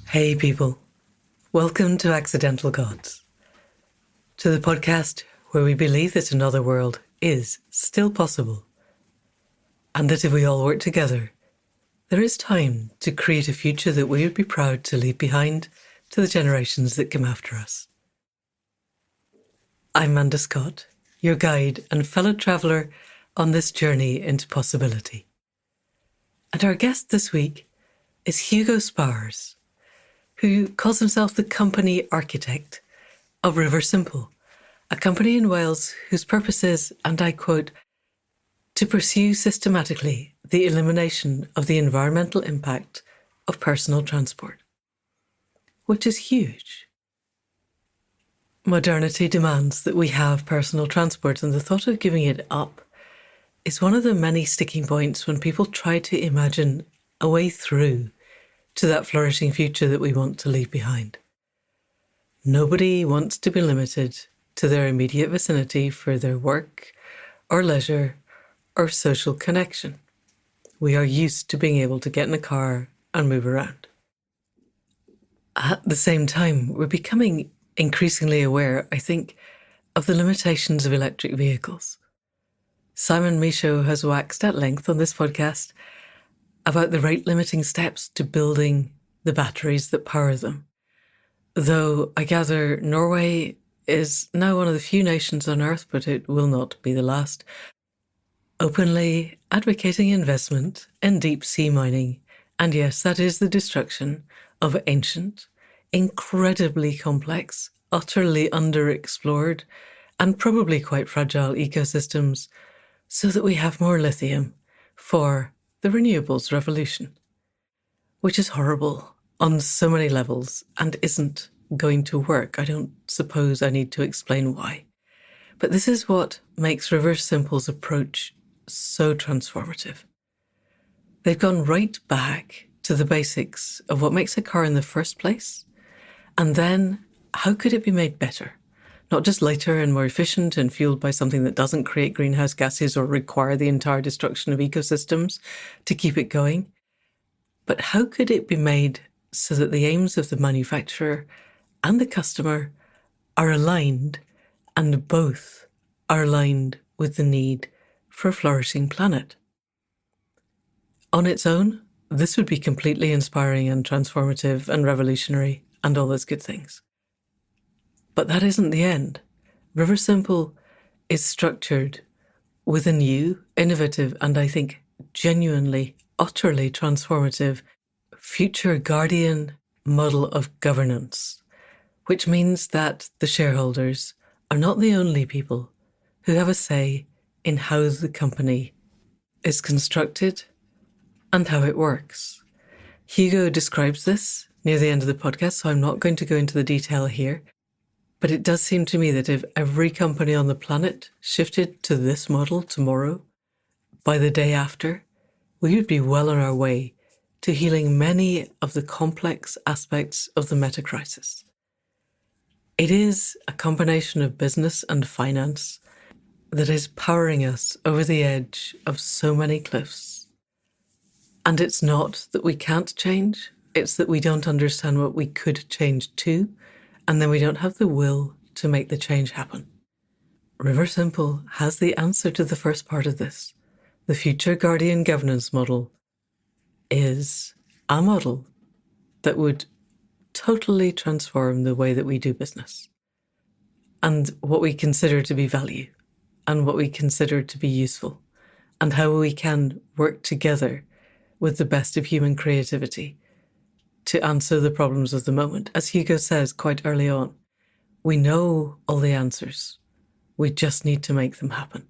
Hey people, welcome to Accidental Gods, to the podcast where we believe that another world is still possible, and that if we all work together, there is time to create a future that we would be proud to leave behind to the generations that come after us. I'm Amanda Scott, your guide and fellow traveller on this journey into possibility. And our guest this week is Hugo Spowers, who calls himself the company Architect of Riversimple, a company in Wales whose purpose is, and I quote, to pursue systematically the elimination of the environmental impact of personal transport, which is huge. Modernity demands that we have personal transport, and the thought of giving it up is one of the many sticking points when people try to imagine a way through to that flourishing future that we want to leave behind. Nobody wants to be limited to their immediate vicinity for their work or leisure or social connection. We are used to being able to get in a car and move around. At the same time, we're becoming increasingly aware, I think, of the limitations of electric vehicles. Simon Michaux has waxed at length on this podcast about the rate-limiting steps to building the batteries that power them. Though I gather Norway is now one of the few nations on Earth, but it will not be the last, openly advocating investment in deep-sea mining. And yes, that is the destruction of ancient, incredibly complex, utterly underexplored, and probably quite fragile ecosystems, so that we have more lithium for the renewables revolution, which is horrible on so many levels and isn't going to work. I don't suppose I need to explain why. But this is what makes Riversimple's approach so transformative. They've gone right back to the basics of what makes a car in the first place, and then how could it be made better? Not just lighter and more efficient and fueled by something that doesn't create greenhouse gases or require the entire destruction of ecosystems to keep it going, but how could it be made so that the aims of the manufacturer and the customer are aligned, and both are aligned with the need for a flourishing planet? On its own, this would be completely inspiring and transformative and revolutionary and all those good things. But that isn't the end. Riversimple is structured with a new, innovative, and I think genuinely, utterly transformative future guardian model of governance, which means that the shareholders are not the only people who have a say in how the company is constructed and how it works. Hugo describes this near the end of the podcast, so I'm not going to go into the detail here. But it does seem to me that if every company on the planet shifted to this model tomorrow, by the day after, we would be well on our way to healing many of the complex aspects of the meta-crisis. It is a combination of business and finance that is powering us over the edge of so many cliffs. And it's not that we can't change, it's that we don't understand what we could change to, and then we don't have the will to make the change happen. Riversimple has the answer to the first part of this. The future guardian governance model is a model that would totally transform the way that we do business and what we consider to be value and what we consider to be useful and how we can work together with the best of human creativity to answer the problems of the moment. As Hugo says quite early on, we know all the answers. We just need to make them happen.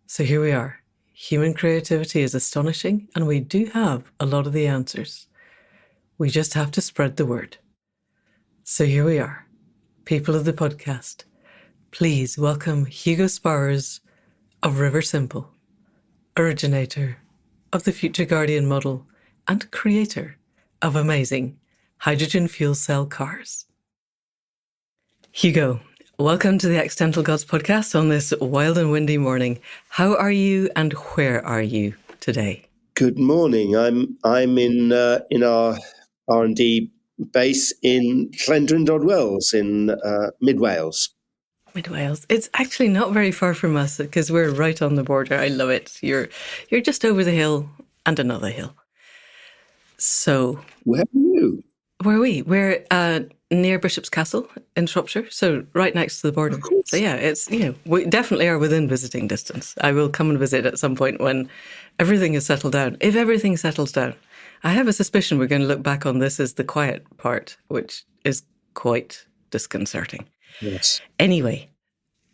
So here we are. Human creativity is astonishing, and we do have a lot of the answers. We just have to spread the word. So here we are. People of the podcast, please welcome Hugo Spowers of Riversimple, originator of the Future Guardian model and creator of amazing hydrogen fuel cell cars. Hugo, welcome to the Accidental Gods podcast on this wild and windy morning. How are you and where are you today? Good morning. I'm in our R&D base in Llangrandaid-Wells in mid Wales. Mid Wales. It's actually not very far from us because we're right on the border. I love it. You're just over the hill and another hill. So where are you? Where are we? We're near Bishop's Castle in Shropshire, so right next to the border. Of course. So yeah, it's, we definitely are within visiting distance. I will come and visit at some point when everything is settled down. If everything settles down, I have a suspicion we're going to look back on this as the quiet part, which is quite disconcerting. Yes. Anyway,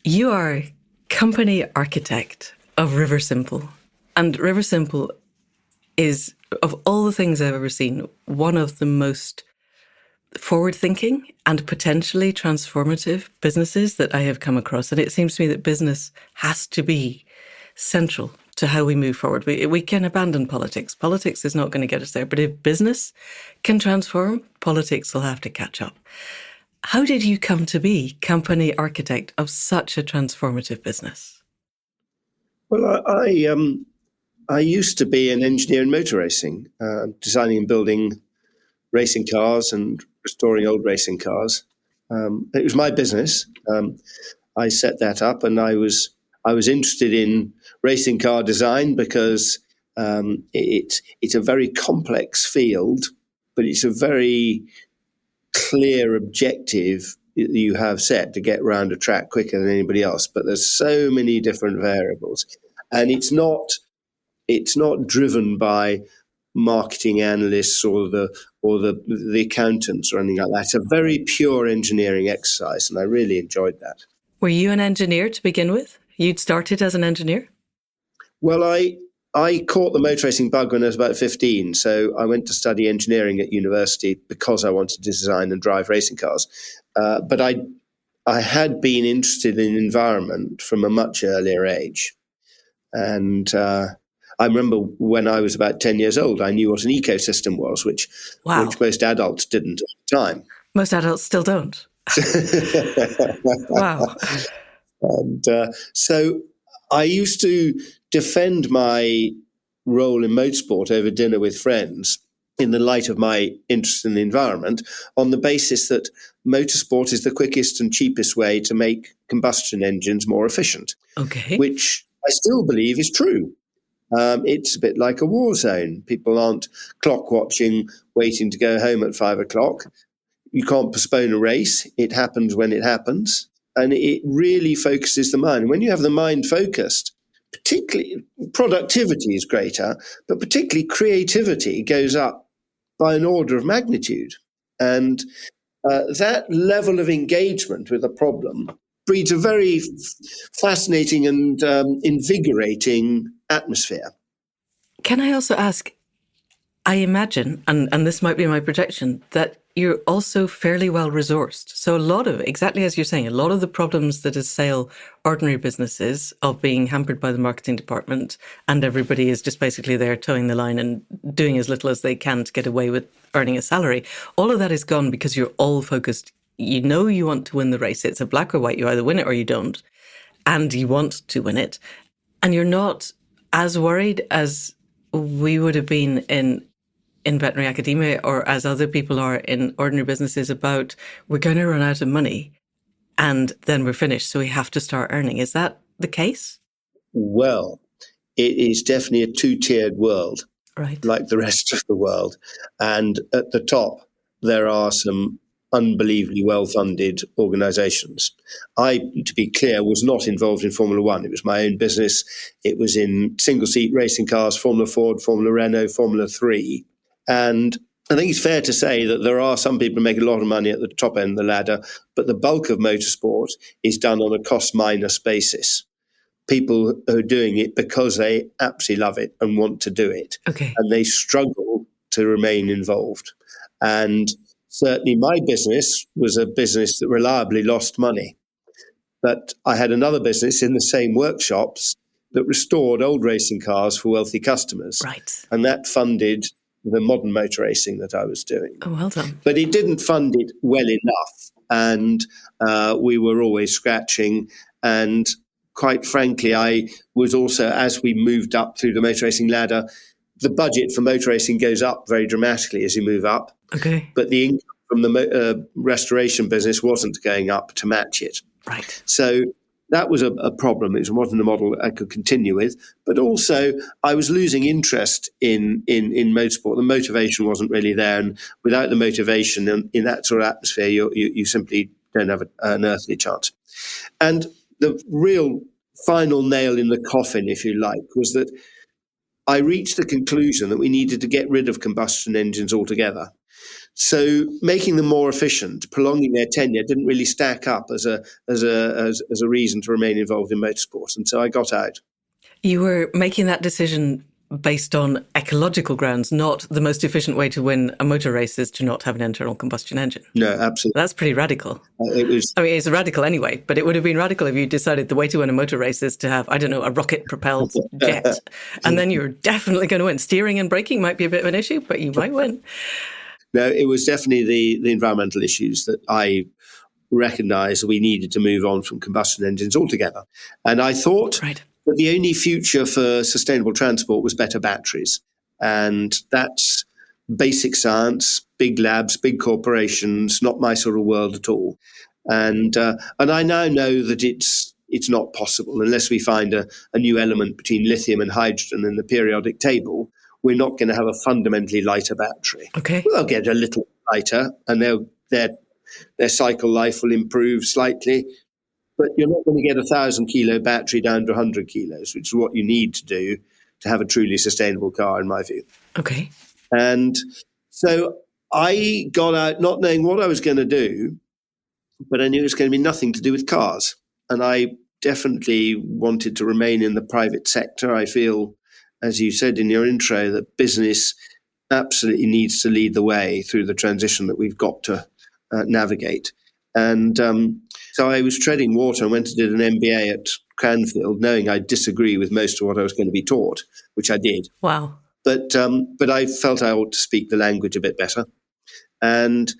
you are company architect of Riversimple, and Riversimple is, of all the things I've ever seen, one of the most forward-thinking and potentially transformative businesses that I have come across. And it seems to me that business has to be central to how we move forward. We can abandon politics. Politics is not going to get us there. But if business can transform, politics will have to catch up. How did you come to be company architect of such a transformative business? Well, I used to be an engineer in motor racing, designing and building racing cars and restoring old racing cars. It was my business. I set that up, and I was interested in racing car design because it's a very complex field, but it's a very clear objective that you have set to get around a track quicker than anybody else. But there's so many different variables, and it's not driven by marketing analysts or the accountants or anything like that. It's a very pure engineering exercise, and I really enjoyed that. Were you an engineer to begin with? You'd started as an engineer? Well, I caught the motor racing bug when I was about 15, so I went to study engineering at university because I wanted to design and drive racing cars. But I had been interested in environment from a much earlier age. And I remember when I was about 10 years old, I knew what an ecosystem was, which most adults didn't at the time. Most adults still don't. Wow. And so I used to defend my role in motorsport over dinner with friends in the light of my interest in the environment on the basis that motorsport is the quickest and cheapest way to make combustion engines more efficient, which I still believe is true. It's a bit like a war zone. People aren't clock watching, waiting to go home at 5 o'clock. You can't postpone a race. It happens when it happens. And it really focuses the mind. And when you have the mind focused, particularly productivity is greater, but particularly creativity goes up by an order of magnitude. And that level of engagement with a problem breeds a very fascinating and invigorating atmosphere. Can I also ask, I imagine, and this might be my projection, that you're also fairly well resourced. So a lot of, exactly as you're saying, a lot of the problems that assail ordinary businesses of being hampered by the marketing department and everybody is just basically there towing the line and doing as little as they can to get away with earning a salary, all of that is gone because you're all focused. You know you want to win the race. It's a black or white. You either win it or you don't. And you want to win it. And you're not as worried as we would have been in veterinary academia or as other people are in ordinary businesses about we're going to run out of money and then we're finished. So we have to start earning. Is that the case? Well, it is definitely a two-tiered world, right, like the rest of the world. And at the top, there are some unbelievably well-funded organizations. I, to be clear, was not involved in Formula One. It was my own business. It was in single-seat racing cars, Formula Ford, Formula Renault, Formula 3. And I think it's fair to say that there are some people who make a lot of money at the top end of the ladder, but the bulk of motorsport is done on a cost-minus basis. People are doing it because they absolutely love it and want to do it. And they struggle to remain involved. And certainly my business was a business that reliably lost money. But I had another business in the same workshops that restored old racing cars for wealthy customers. Right. And that funded the modern motor racing that I was doing. Oh, well done. But it didn't fund it well enough. And we were always scratching. And quite frankly, I was also, as we moved up through the motor racing ladder, the budget for motor racing goes up very dramatically as you move up, Okay. but the income from the restoration business wasn't going up to match it. Right. So that was a problem. It wasn't a model I could continue with. But also, I was losing interest in motorsport. The motivation wasn't really there. And without the motivation in that sort of atmosphere, you simply don't have an earthly chance. And the real final nail in the coffin, if you like, was that I reached the conclusion that we needed to get rid of combustion engines altogether. So making them more efficient, prolonging their tenure, didn't really stack up as a reason to remain involved in motorsport, and so I got out. You were making that decision based on ecological grounds, not the most efficient way to win a motor race is to not have an internal combustion engine. No, absolutely. That's pretty radical. It was. I mean, it's radical anyway, but it would have been radical if you decided the way to win a motor race is to have, I don't know, a rocket-propelled jet, and then you're definitely going to win. Steering and braking might be a bit of an issue, but you might win. No, it was definitely the environmental issues that I recognised we needed to move on from combustion engines altogether. And I thought that the only future for sustainable transport was better batteries. And that's basic science, big labs, big corporations, not my sort of world at all. And I now know that it's not possible unless we find a new element between lithium and hydrogen in the periodic table. We're not going to have a fundamentally lighter battery. Okay. Well, they'll get a little lighter, and their cycle life will improve slightly. But you're not going to get a 1,000-kilo battery down to 100 kilos, which is what you need to do to have a truly sustainable car, in my view. Okay. And so I got out not knowing what I was going to do, but I knew it was going to be nothing to do with cars. And I definitely wanted to remain in the private sector. I feel, as you said in your intro, that business absolutely needs to lead the way through the transition that we've got to navigate. And so I was treading water and went and did an MBA at Cranfield, knowing I disagree with most of what I was going to be taught, which I did. Wow. But I felt I ought to speak the language a bit better. And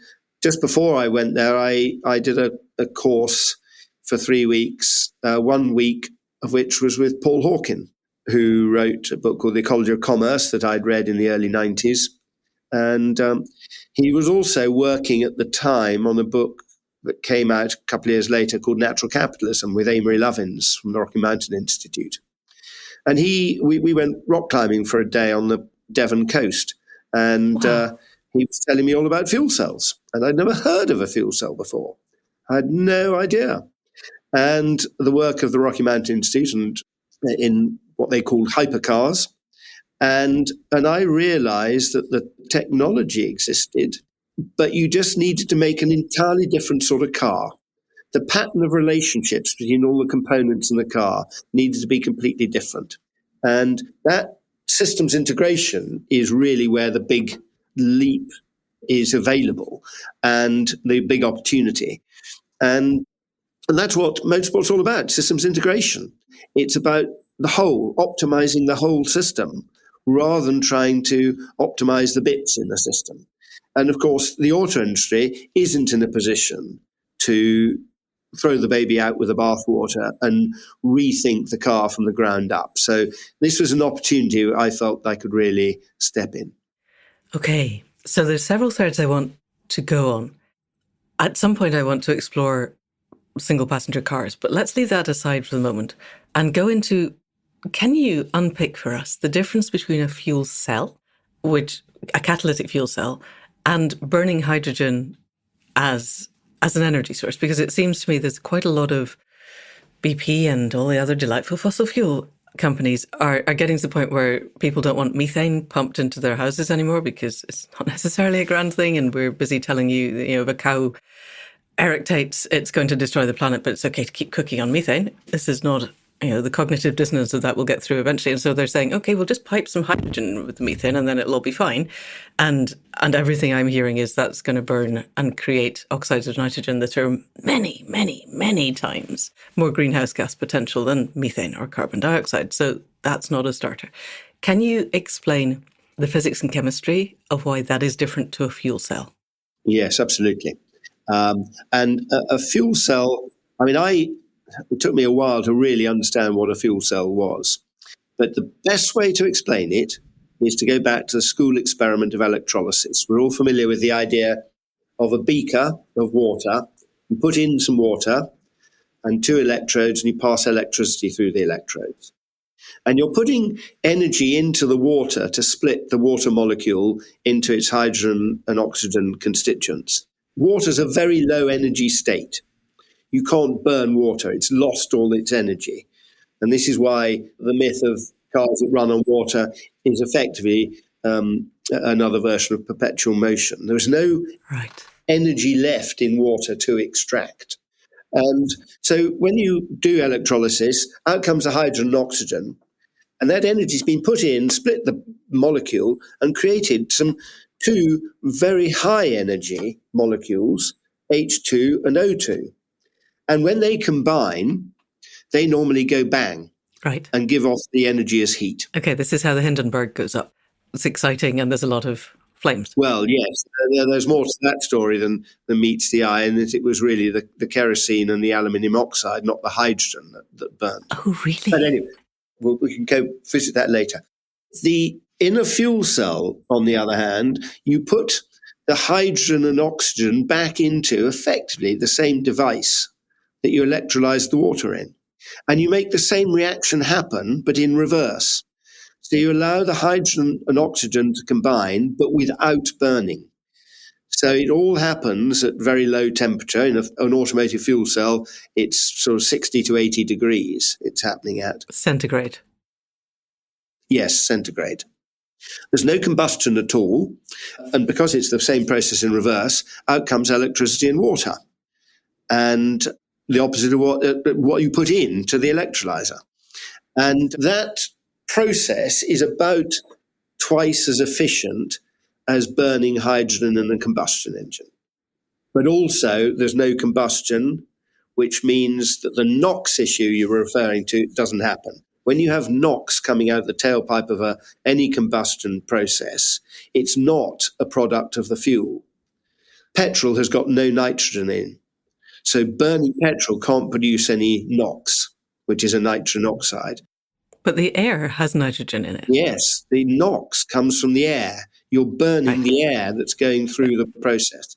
just before I went there, I did a course for 3 weeks, 1 week of which was with Paul Hawken, who wrote a book called The Ecology of Commerce that I'd read in the early 90s. And he was also working at the time on a book that came out a couple of years later called Natural Capitalism with Amory Lovins from the Rocky Mountain Institute. And we went rock climbing for a day on the Devon coast. And he was telling me all about fuel cells. And I'd never heard of a fuel cell before. I had no idea. And the work of the Rocky Mountain Institute and in what they called hypercars. And I realized that the technology existed, but you just needed to make an entirely different sort of car. The pattern of relationships between all the components in the car needed to be completely different. And that systems integration is really where the big leap is available and the big opportunity. And that's what motorsport's all about, systems integration. It's about the whole, optimizing the whole system rather than trying to optimize the bits in the system. And of course, the auto industry isn't in a position to throw the baby out with the bathwater and rethink the car from the ground up. So this was an opportunity I felt I could really step in. Okay, so there's several threads I want to go on. At some point, I want to explore single passenger cars, but let's leave that aside for the moment and go into, can you unpick for us the difference between a fuel cell, which a catalytic fuel cell, and burning hydrogen as an energy source? Because it seems to me there's quite a lot of BP and all the other delightful fossil fuel companies are getting to the point where people don't want methane pumped into their houses anymore because it's not necessarily a grand thing, and we're busy telling you, if a cow eructates, it's going to destroy the planet, but it's okay to keep cooking on methane. This is not, the cognitive dissonance of that will get through eventually. And so they're saying, okay, we'll just pipe some hydrogen with the methane and then it'll all be fine. And everything I'm hearing is that's going to burn and create oxides of nitrogen that are many, many, many times more greenhouse gas potential than methane or carbon dioxide. So that's not a starter. Can you explain the physics and chemistry of why that is different to a fuel cell? Yes, absolutely. And a fuel cell, it took me a while to really understand what a fuel cell was. But the best way to explain it is to go back to the school experiment of electrolysis. We're all familiar with the idea of a beaker of water. You put in some water and 2 electrodes, and you pass electricity through the electrodes. And you're putting energy into the water to split the water molecule into its hydrogen and oxygen constituents. Water's a very low energy state. You can't burn water. It's lost all its energy. And this is why the myth of cars that run on water is effectively another version of perpetual motion. There's no energy left in water to extract. And so when you do electrolysis, out comes the hydrogen and oxygen. And that energy's been put in, split the molecule, and created some 2 very high energy molecules, H2 and O2. And when they combine, they normally go bang. Right. And give off the energy as heat. Okay, this is how the Hindenburg goes up. It's exciting and there's a lot of flames. Well, yes, there's more to that story than meets the eye, and it was really the kerosene and the aluminium oxide, not the hydrogen that burnt. Oh, really? But anyway, we can go visit that later. In a fuel cell, on the other hand, you put the hydrogen and oxygen back into effectively the same device that you electrolyzed the water in. And you make the same reaction happen, but in reverse. So you allow the hydrogen and oxygen to combine, but without burning. So it all happens at very low temperature. In an automotive fuel cell, it's sort of 60 to 80 degrees it's happening at. Centigrade. Yes, centigrade. There's no combustion at all. And because it's the same process in reverse, out comes electricity and water. And the opposite of what you put into the electrolyzer. And that process is about twice as efficient as burning hydrogen in a combustion engine. But also, there's no combustion, which means that the NOx issue you were referring to doesn't happen. When you have NOx coming out of the tailpipe of any combustion process, it's not a product of the fuel. Petrol has got no nitrogen in. So burning petrol can't produce any NOx, which is a nitrogen oxide. But the air has nitrogen in it. Yes, the NOx comes from the air. You're burning the air that's going through the process.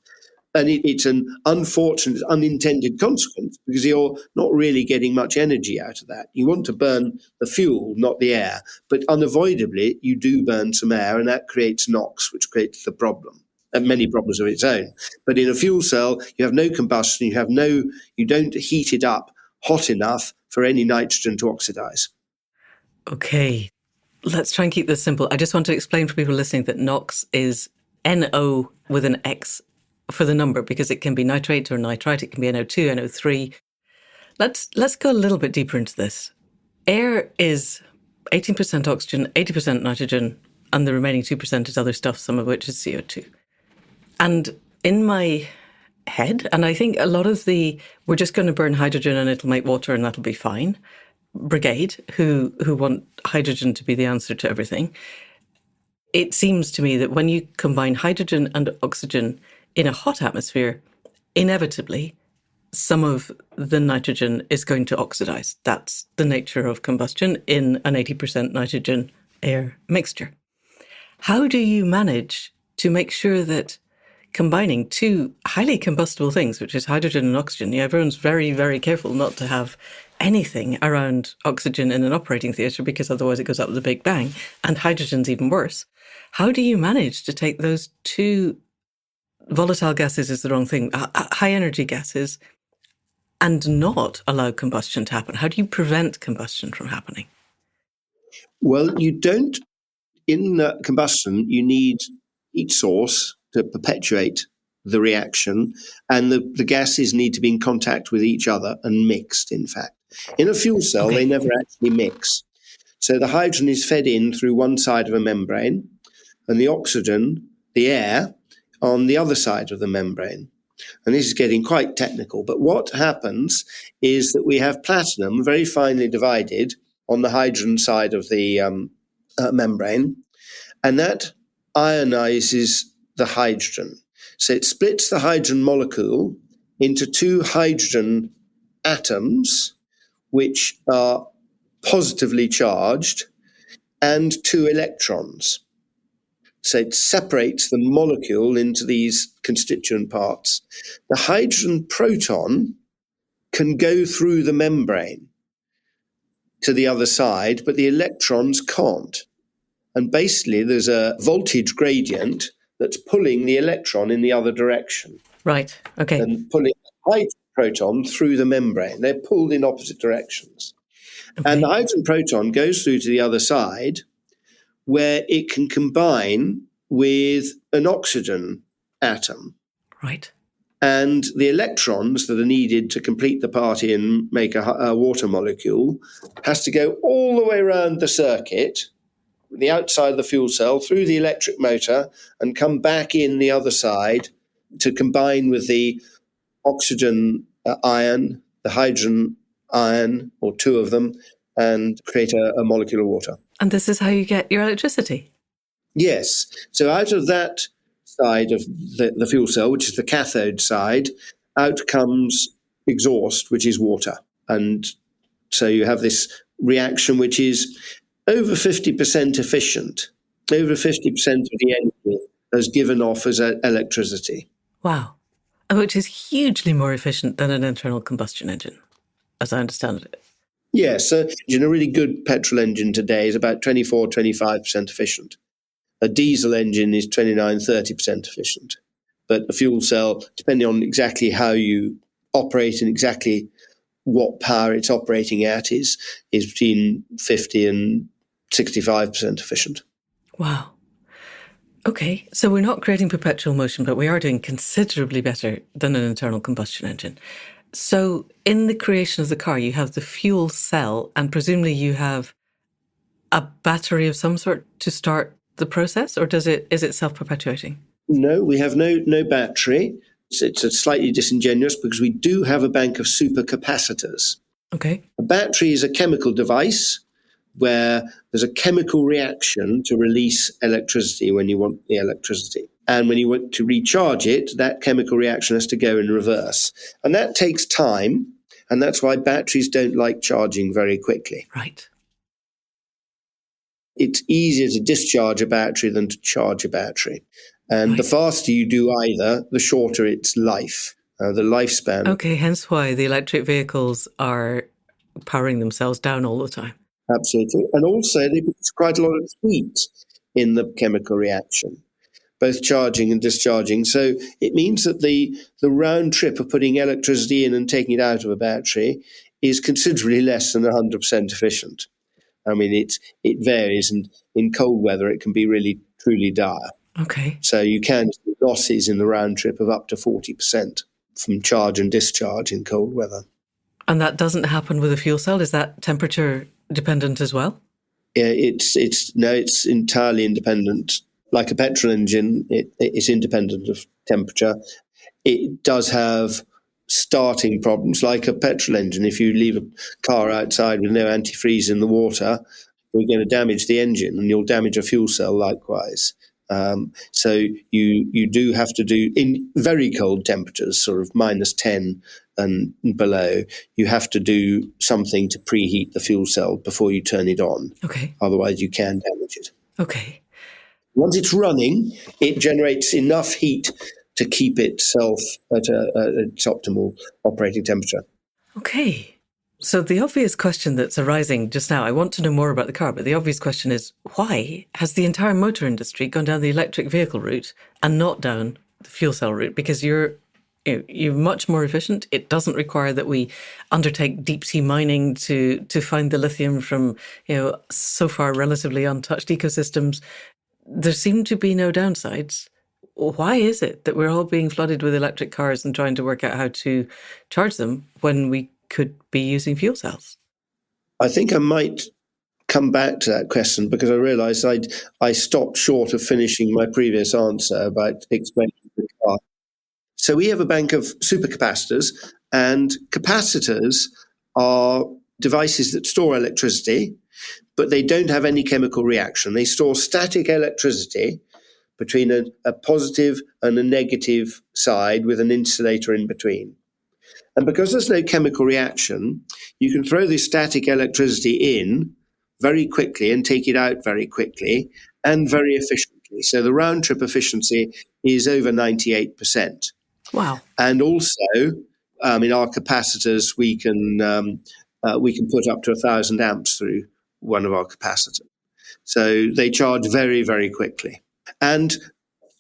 And it's an unfortunate, unintended consequence because you're not really getting much energy out of that. You want to burn the fuel, not the air. But unavoidably, you do burn some air, and that creates NOx, which creates the problem. And many problems of its own. But in a fuel cell, you have no combustion, you don't heat it up hot enough for any nitrogen to oxidize. Okay, let's try and keep this simple. I just want to explain for people listening that NOx is NO with an X for the number, because it can be nitrate or nitrite, it can be NO2, NO3. Let's go a little bit deeper into this. Air is 18% oxygen, 80% nitrogen, and the remaining 2% is other stuff, some of which is CO2. And in my head, and I think a lot of we're just going to burn hydrogen and it'll make water and that'll be fine, brigade, who want hydrogen to be the answer to everything, it seems to me that when you combine hydrogen and oxygen in a hot atmosphere, inevitably, some of the nitrogen is going to oxidize. That's the nature of combustion in an 80% nitrogen air mixture. How do you manage to make sure that combining 2 highly combustible things, which is hydrogen and oxygen, everyone's very, very careful not to have anything around oxygen in an operating theatre because otherwise it goes up with a big bang, and hydrogen's even worse. How do you manage to take those 2 volatile gases is the wrong thing, high energy gases, and not allow combustion to happen? How do you prevent combustion from happening? Well, you don't. In combustion, you need heat source to perpetuate the reaction, and the gases need to be in contact with each other and mixed, in fact. In a fuel cell, They never actually mix. So the hydrogen is fed in through one side of a membrane, and the oxygen, the air, on the other side of the membrane. And this is getting quite technical, but what happens is that we have platinum very finely divided on the hydrogen side of the membrane, and that ionizes the hydrogen. So it splits the hydrogen molecule into 2 hydrogen atoms, which are positively charged, and 2 electrons. So it separates the molecule into these constituent parts. The hydrogen proton can go through the membrane to the other side, but the electrons can't. And basically, there's a voltage gradient that's pulling the electron in the other direction. Right. Okay. And pulling the hydrogen proton through the membrane. They're pulled in opposite directions. Okay. And the hydrogen proton goes through to the other side, where it can combine with an oxygen atom. Right. And the electrons that are needed to complete the party and make a water molecule has to go all the way around the circuit, the outside of the fuel cell, through the electric motor, and come back in the other side to combine with the oxygen ion, the hydrogen ion, or two of them, and create a molecule of water. And this is how you get your electricity? Yes. So out of that side of the fuel cell, which is the cathode side, out comes exhaust, which is water. And so you have this reaction which is over 50% efficient. Over 50% of the energy is given off as electricity. Wow. Which is hugely more efficient than an internal combustion engine, as I understand it. Yes. So a really good petrol engine today is about 24, 25% efficient. A diesel engine is 29, 30% efficient. But a fuel cell, depending on exactly how you operate and exactly what power it's operating at, is between 50 and 65% efficient. Wow. Okay, so we're not creating perpetual motion, but we are doing considerably better than an internal combustion engine. So in the creation of the car, you have the fuel cell, and presumably you have a battery of some sort to start the process, or is it self-perpetuating? No, we have no battery. It's slightly disingenuous because we do have a bank of supercapacitors. Okay. A battery is a chemical device where there's a chemical reaction to release electricity when you want the electricity. And when you want to recharge it, that chemical reaction has to go in reverse. And that takes time, and that's why batteries don't like charging very quickly. Right. It's easier to discharge a battery than to charge a battery. And Right. the faster you do either, the shorter its life, the lifespan. Okay, hence why the electric vehicles are powering themselves down all the time. Absolutely. And also they produce quite a lot of heat in the chemical reaction, both charging and discharging. So it means that the round trip of putting electricity in and taking it out of a battery is considerably less than 100% efficient. I mean, it varies, and in cold weather it can be really, truly dire. Okay. So you can see losses in the round trip of up to 40% from charge and discharge in cold weather. And that doesn't happen with a fuel cell? Is that temperature dependent as well? It's entirely independent. Like a petrol engine, it's independent of temperature. It does have starting problems like a petrol engine. If you leave a car outside with no antifreeze in the water, you're going to damage the engine, and you'll damage a fuel cell likewise. So you do have to do, in very cold temperatures, sort of -10 and below, you have to do something to preheat the fuel cell before you turn it on. Okay. Otherwise you can damage it. Okay. Once it's running, it generates enough heat to keep itself at its optimal operating temperature. Okay. So the obvious question that's arising just now, I want to know more about the car, but the obvious question is, why has the entire motor industry gone down the electric vehicle route and not down the fuel cell route? Because you're much more efficient. It doesn't require that we undertake deep sea mining to find the lithium from, so far relatively untouched ecosystems. There seem to be no downsides. Why is it that we're all being flooded with electric cars and trying to work out how to charge them when we could be using fuel cells? I think I might come back to that question because I realised I stopped short of finishing my previous answer about explaining the car. So we have a bank of supercapacitors, and capacitors are devices that store electricity, but they don't have any chemical reaction. They store static electricity between a positive and a negative side with an insulator in between. And because there's no chemical reaction, you can throw this static electricity in very quickly and take it out very quickly and very efficiently. quickly. So the round trip efficiency is over 98%. Wow. And also, in our capacitors, we can put up to 1,000 amps through one of our capacitors. So they charge very, very quickly. And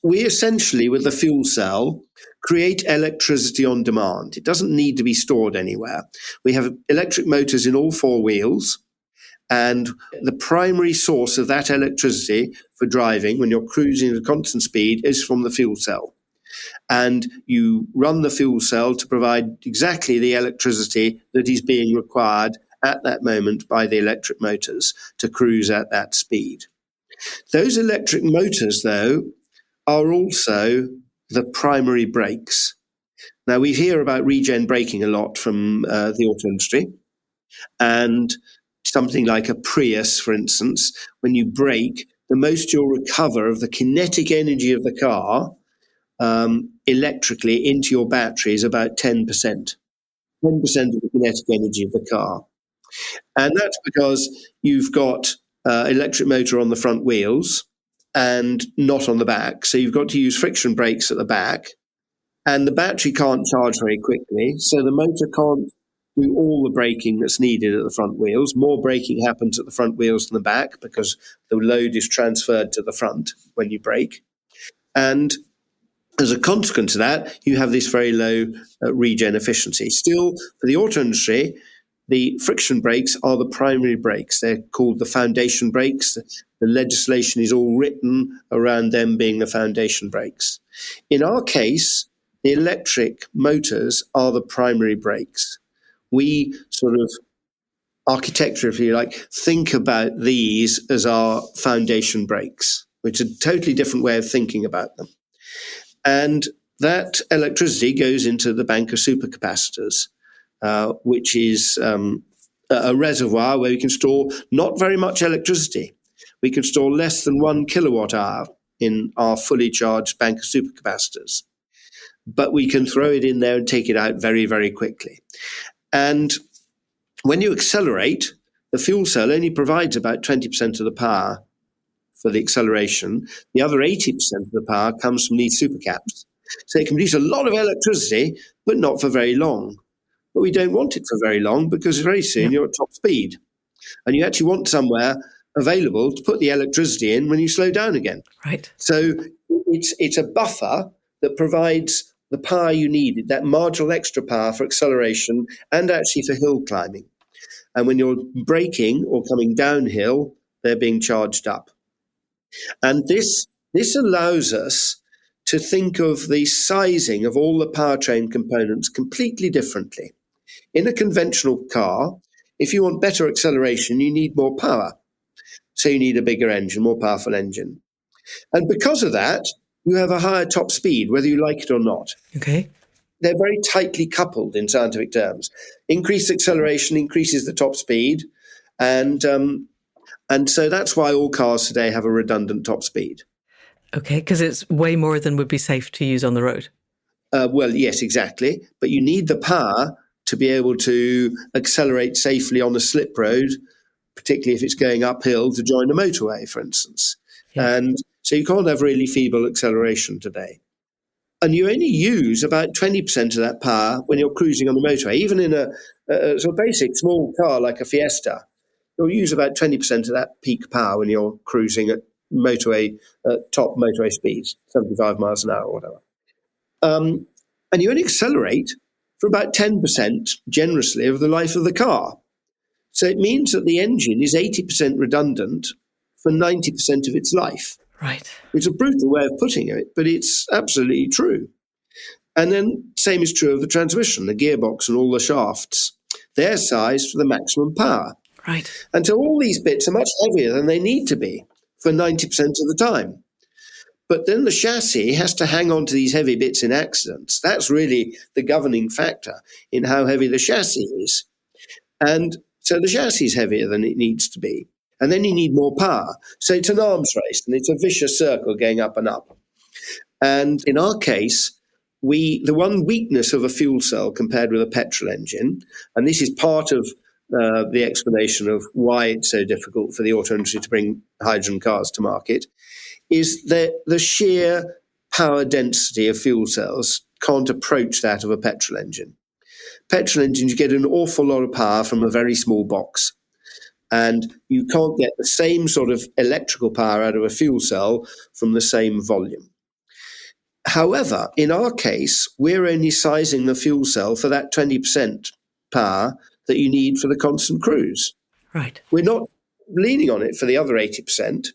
we essentially, with the fuel cell, create electricity on demand. It doesn't need to be stored anywhere. We have electric motors in all four wheels, and the primary source of that electricity for driving when you're cruising at a constant speed is from the fuel cell. And you run the fuel cell to provide exactly the electricity that is being required at that moment by the electric motors to cruise at that speed. Those electric motors, though, are also the primary brakes. Now, we hear about regen braking a lot from the auto industry, and something like a Prius, for instance, when you brake, the most you'll recover of the kinetic energy of the car electrically into your battery is about 10%. 10% of the kinetic energy of the car. And that's because you've got electric motor on the front wheels and not on the back. So you've got to use friction brakes at the back, and the battery can't charge very quickly. So the motor can't do all the braking that's needed at the front wheels. More braking happens at the front wheels than the back because the load is transferred to the front when you brake. And as a consequence of that, you have this very low regen efficiency. Still, for the auto industry, the friction brakes are the primary brakes. They're called the foundation brakes. The legislation is all written around them being the foundation brakes. In our case, the electric motors are the primary brakes. We sort of, architecture, if you like, think about these as our foundation brakes, which is a totally different way of thinking about them. And that electricity goes into the bank of supercapacitors, which is a reservoir where we can store not very much electricity. We can store less than 1 kilowatt hour in our fully charged bank of supercapacitors. But we can throw it in there and take it out very, very quickly. And when you accelerate, the fuel cell only provides about 20% of the power for the acceleration. The other 80% of the power comes from these supercaps. So it can produce a lot of electricity, but not for very long. But we don't want it for very long because very soon you're at top speed. And you actually want somewhere available to put the electricity in when you slow down again. Right. So it's a buffer that provides the power you need, that marginal extra power for acceleration and actually for hill climbing. And when you're braking or coming downhill, they're being charged up. And this allows us to think of the sizing of all the powertrain components completely differently. In a conventional car, if you want better acceleration, you need more power. So you need a bigger engine, more powerful engine. And because of that, you have a higher top speed, whether you like it or not. Okay. They're very tightly coupled in scientific terms. Increased acceleration increases the top speed, and so that's why all cars today have a redundant top speed. Okay, because it's way more than would be safe to use on the road. Well, yes, exactly. But you need the power to be able to accelerate safely on a slip road, particularly if it's going uphill to join a motorway, for instance. Yeah. And so you can't have really feeble acceleration today. And you only use about 20% of that power when you're cruising on the motorway. Even in a sort of basic small car like a Fiesta, you'll use about 20% of that peak power when you're cruising at top motorway speeds, 75 miles an hour or whatever. And you only accelerate for about 10% generously of the life of the car. So it means that the engine is 80% redundant for 90% of its life. Right. It's a brutal way of putting it, but it's absolutely true. And then same is true of the transmission, the gearbox and all the shafts. They're sized for the maximum power. Right. And so all these bits are much heavier than they need to be for 90% of the time. But then the chassis has to hang on to these heavy bits in accidents. That's really the governing factor in how heavy the chassis is. And so the chassis is heavier than it needs to be. And then you need more power. So it's an arms race, and it's a vicious circle going up and up. And in our case, the one weakness of a fuel cell compared with a petrol engine, and this is part of the explanation of why it's so difficult for the auto industry to bring hydrogen cars to market, is that the sheer power density of fuel cells can't approach that of a petrol engine. Petrol engines, you get an awful lot of power from a very small box. And you can't get the same sort of electrical power out of a fuel cell from the same volume. However, in our case, we're only sizing the fuel cell for that 20% power that you need for the constant cruise. Right. We're not leaning on it for the other 80%.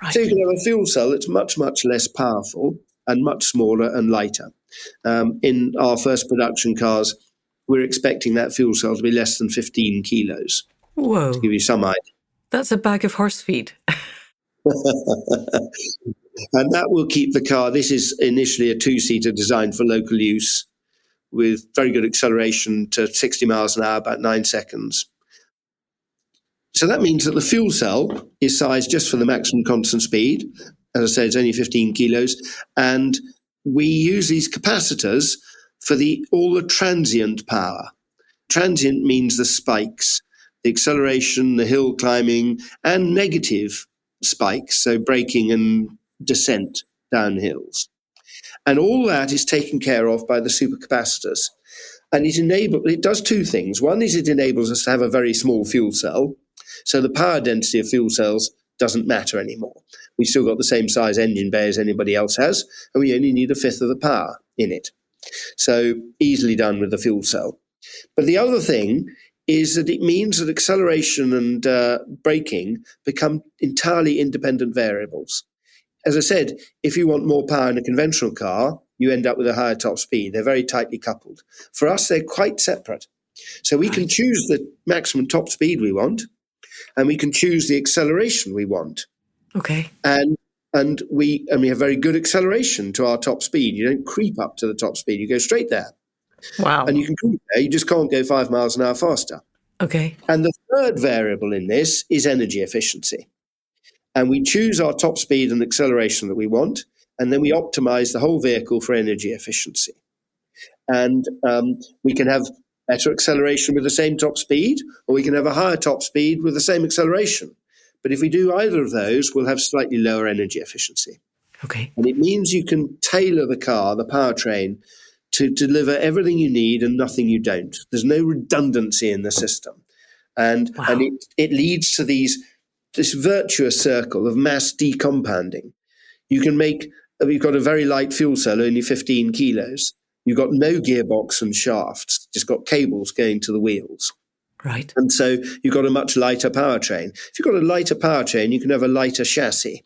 Right. So you can have a fuel cell that's much, much less powerful and much smaller and lighter. In our first production cars, we're expecting that fuel cell to be less than 15 kilos. Whoa. To give you some idea. That's a bag of horse feed. And that will keep the car. This is initially a two-seater designed for local use with very good acceleration to 60 miles an hour, about 9 seconds. So that means that the fuel cell is sized just for the maximum constant speed. As I say, it's only 15 kilos. And we use these capacitors for all the transient power. Transient means the spikes, the acceleration, the hill climbing, and negative spikes, so braking and descent down hills. And all that is taken care of by the supercapacitors. And it does two things. One is it enables us to have a very small fuel cell, so the power density of fuel cells doesn't matter anymore. We've still got the same size engine bay as anybody else has, and we only need a fifth of the power in it. So easily done with the fuel cell. But the other thing is that it means that acceleration and braking become entirely independent variables. As I said, if you want more power in a conventional car, you end up with a higher top speed. They're very tightly coupled. For us, they're quite separate. So we can choose the maximum top speed we want, and we can choose the acceleration we want. Okay. And we have very good acceleration to our top speed. You don't creep up to the top speed. You go straight there. Wow. And you can creep there. You just can't go 5 miles an hour faster. Okay. And the third variable in this is energy efficiency. And we choose our top speed and acceleration that we want, and then we optimize the whole vehicle for energy efficiency. And we can have better acceleration with the same top speed, or we can have a higher top speed with the same acceleration. But if we do either of those, we'll have slightly lower energy efficiency. Okay. And it means you can tailor the car, the powertrain, to deliver everything you need and nothing you don't. There's no redundancy in the system. And it leads to this virtuous circle of mass decompounding. You've got a very light fuel cell, only 15 kilos. You've got no gearbox and shafts, just got cables going to the wheels. Right. And so you've got a much lighter powertrain. If you've got a lighter powertrain, you can have a lighter chassis.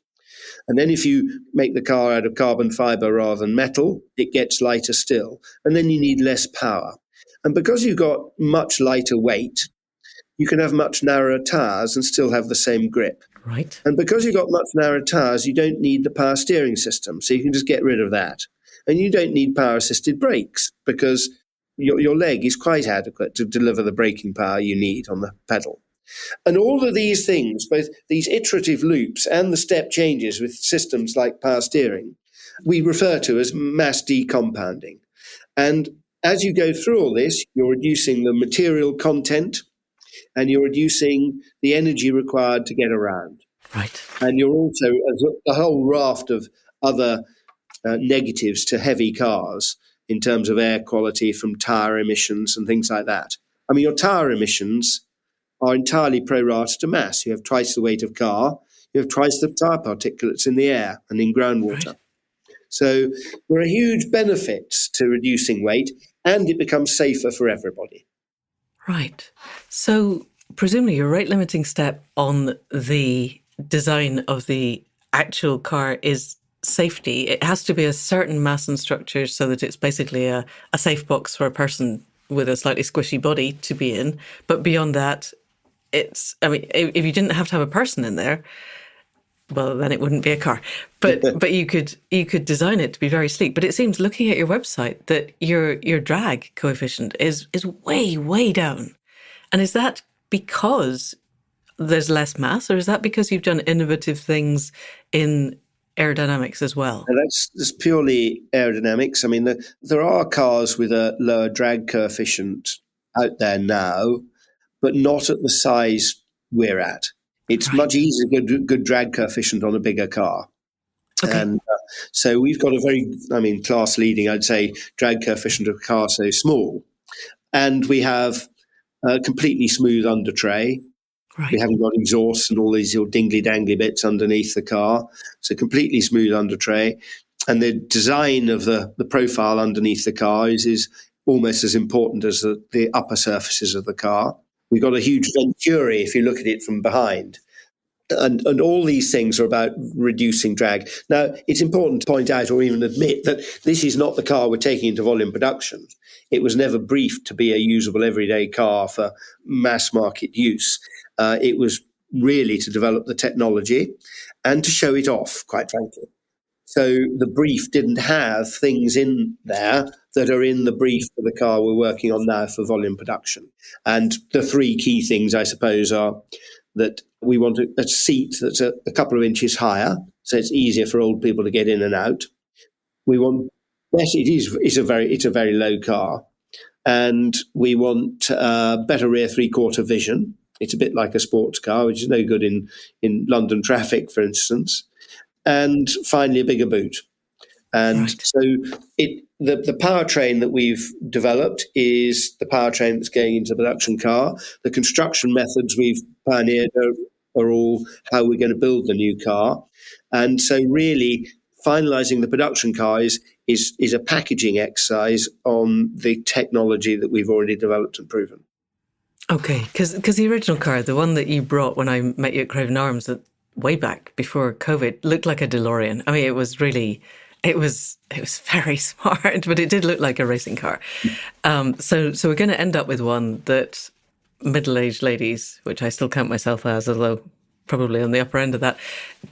And then if you make the car out of carbon fiber rather than metal, it gets lighter still. And then you need less power. And because you've got much lighter weight, you can have much narrower tires and still have the same grip. Right. And because you've got much narrower tires, you don't need the power steering system. So you can just get rid of that. And you don't need power-assisted brakes because your leg is quite adequate to deliver the braking power you need on the pedal. And all of these things, both these iterative loops and the step changes with systems like power steering, we refer to as mass decompounding. And as you go through all this, you're reducing the material content and you're reducing the energy required to get around. Right. And you're also, a whole raft of other negatives to heavy cars in terms of air quality from tire emissions and things like that. I mean, your tire emissions are entirely pro-rata to mass. You have twice the weight of car, you have twice the tire particulates in the air and in groundwater. Right. So there are huge benefits to reducing weight, and it becomes safer for everybody. Right. So presumably your rate limiting step on the design of the actual car is safety. It has to be a certain mass and structure so that it's basically a safe box for a person with a slightly squishy body to be in. But beyond that, if you didn't have to have a person in there, well, then it wouldn't be a car. But you could design it to be very sleek. But it seems, looking at your website, that your drag coefficient is way, way down. And is that because there's less mass, or is that because you've done innovative things in aerodynamics as well? That's purely aerodynamics. I mean, there are cars with a lower drag coefficient out there now, but not at the size we're at. It's much easier to get good drag coefficient on a bigger car. Okay. And so we've got a very, class leading, I'd say, drag coefficient of a car so small. And we have a completely smooth under tray. We Right. haven't got exhausts and all these little dingly-dangly bits underneath the car. It's a completely smooth under tray. And the design of the profile underneath the car is almost as important as the upper surfaces of the car. We've got a huge venturi if you look at it from behind. And all these things are about reducing drag. Now, it's important to point out or even admit that this is not the car we're taking into volume production. It was never briefed to be a usable everyday car for mass market use. It was really to develop the technology and to show it off, quite frankly. So the brief didn't have things in there that are in the brief for the car we're working on now for volume production. And the three key things, I suppose, are that we want a seat that's a couple of inches higher, so it's easier for old people to get in and out. We want, yes, it's a very low car, and we want better rear three-quarter vision. It's a bit like a sports car, which is no good in London traffic, for instance. And finally, a bigger boot. And Right. so the powertrain that we've developed is the powertrain that's going into the production car. The construction methods we've pioneered are all how we're going to build the new car. And so really finalizing the production car is a packaging exercise on the technology that we've already developed and proven. Okay, because the original car, the one that you brought when I met you at Craven Arms, that way back before COVID, looked like a DeLorean. I mean, it was very smart, but it did look like a racing car. So we're going to end up with one that middle-aged ladies, which I still count myself as, although probably on the upper end of that,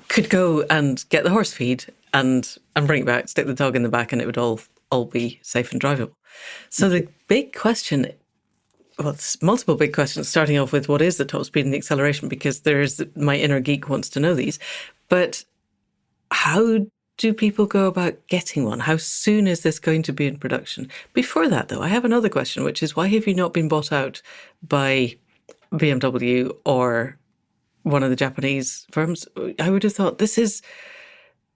could go and get the horse feed and bring it back, stick the dog in the back, and it would all be safe and drivable. So the big question. Well, it's multiple big questions, starting off with what is the top speed and the acceleration, because my inner geek wants to know these. But how do people go about getting one? How soon is this going to be in production? Before that, though, I have another question, which is why have you not been bought out by BMW or one of the Japanese firms? I would have thought this is...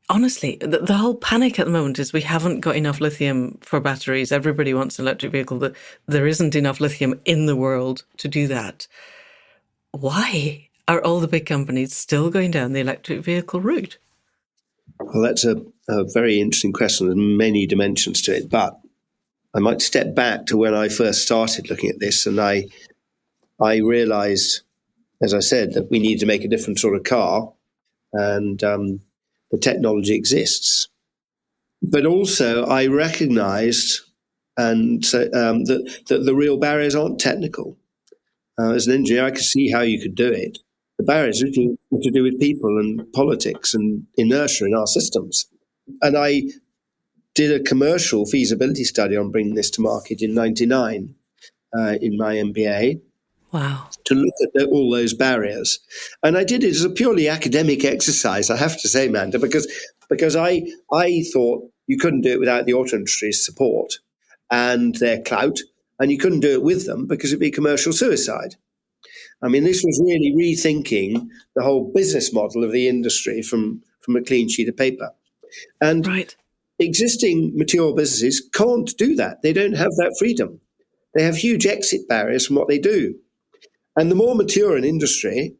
Honestly, the whole panic at the moment is we haven't got enough lithium for batteries. Everybody wants an electric vehicle. There isn't enough lithium in the world to do that. Why are all the big companies still going down the electric vehicle route? Well, that's a very interesting question. There's many dimensions to it, but I might step back to when I first started looking at this, and I realized, as I said, that we need to make a different sort of car, and the technology exists. But also, I recognized that the real barriers aren't technical. As an engineer, I could see how you could do it. The barriers are to do with people and politics and inertia in our systems. And I did a commercial feasibility study on bringing this to market in '99 in my MBA. Wow. To look at all those barriers. And I did it as a purely academic exercise, I have to say, Amanda, because I thought you couldn't do it without the auto industry's support and their clout, and you couldn't do it with them because it'd be commercial suicide. I mean, this was really rethinking the whole business model of the industry from a clean sheet of paper. And Right. existing mature businesses can't do that. They don't have that freedom. They have huge exit barriers from what they do. And the more mature an industry,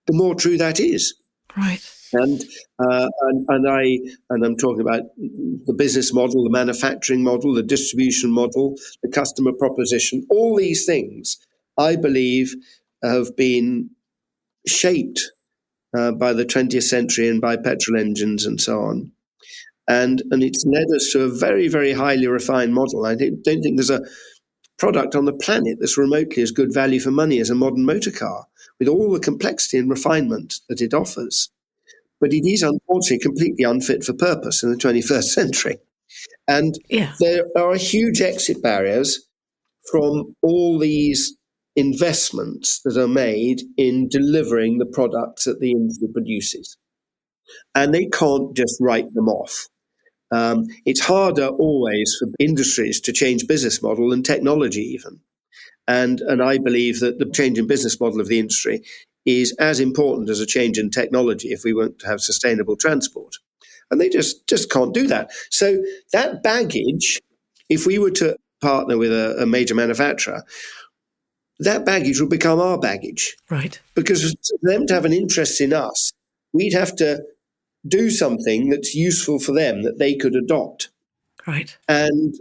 the more true that is. Right. And I'm talking about the business model, the manufacturing model, the distribution model, the customer proposition. All these things, I believe, have been shaped by the 20th century and by petrol engines and so on. And it's led us to a very, very highly refined model. I don't think there's a product on the planet that's remotely as good value for money as a modern motor car, with all the complexity and refinement that it offers. But it is unfortunately completely unfit for purpose in the 21st century. And Yeah. there are huge exit barriers from all these investments that are made in delivering the products that the industry produces. And they can't just write them off. It's harder always for industries to change business model than technology even. And I believe that the change in business model of the industry is as important as a change in technology if we want to have sustainable transport. And they just can't do that. So that baggage, if we were to partner with a major manufacturer, that baggage will become our baggage. Right. Because for them to have an interest in us, we'd have to do something that's useful for them that they could adopt. Right. And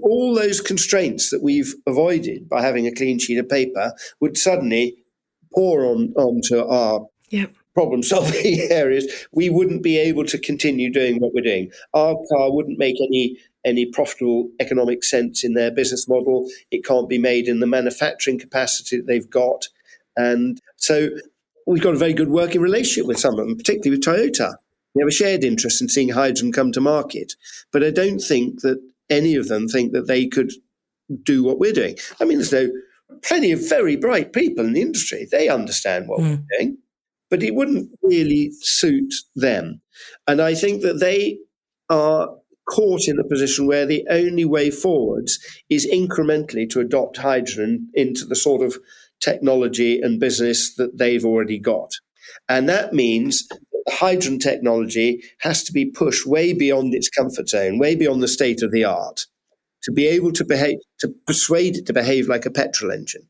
all those constraints that we've avoided by having a clean sheet of paper would suddenly pour onto our problem-solving areas. We wouldn't be able to continue doing what we're doing. Our car wouldn't make any profitable economic sense in their business model. It can't be made in the manufacturing capacity that they've got. And so we've got a very good working relationship with some of them, particularly with Toyota. We have a shared interest in seeing hydrogen come to market. But I don't think that any of them think that they could do what we're doing. I mean, there's plenty of very bright people in the industry. They understand what we're doing, but it wouldn't really suit them. And I think that they are caught in a position where the only way forwards is incrementally to adopt hydrogen into the sort of technology and business that they've already got. And that means the hydrogen technology has to be pushed way beyond its comfort zone, way beyond the state of the art, to be able to persuade it to behave like a petrol engine.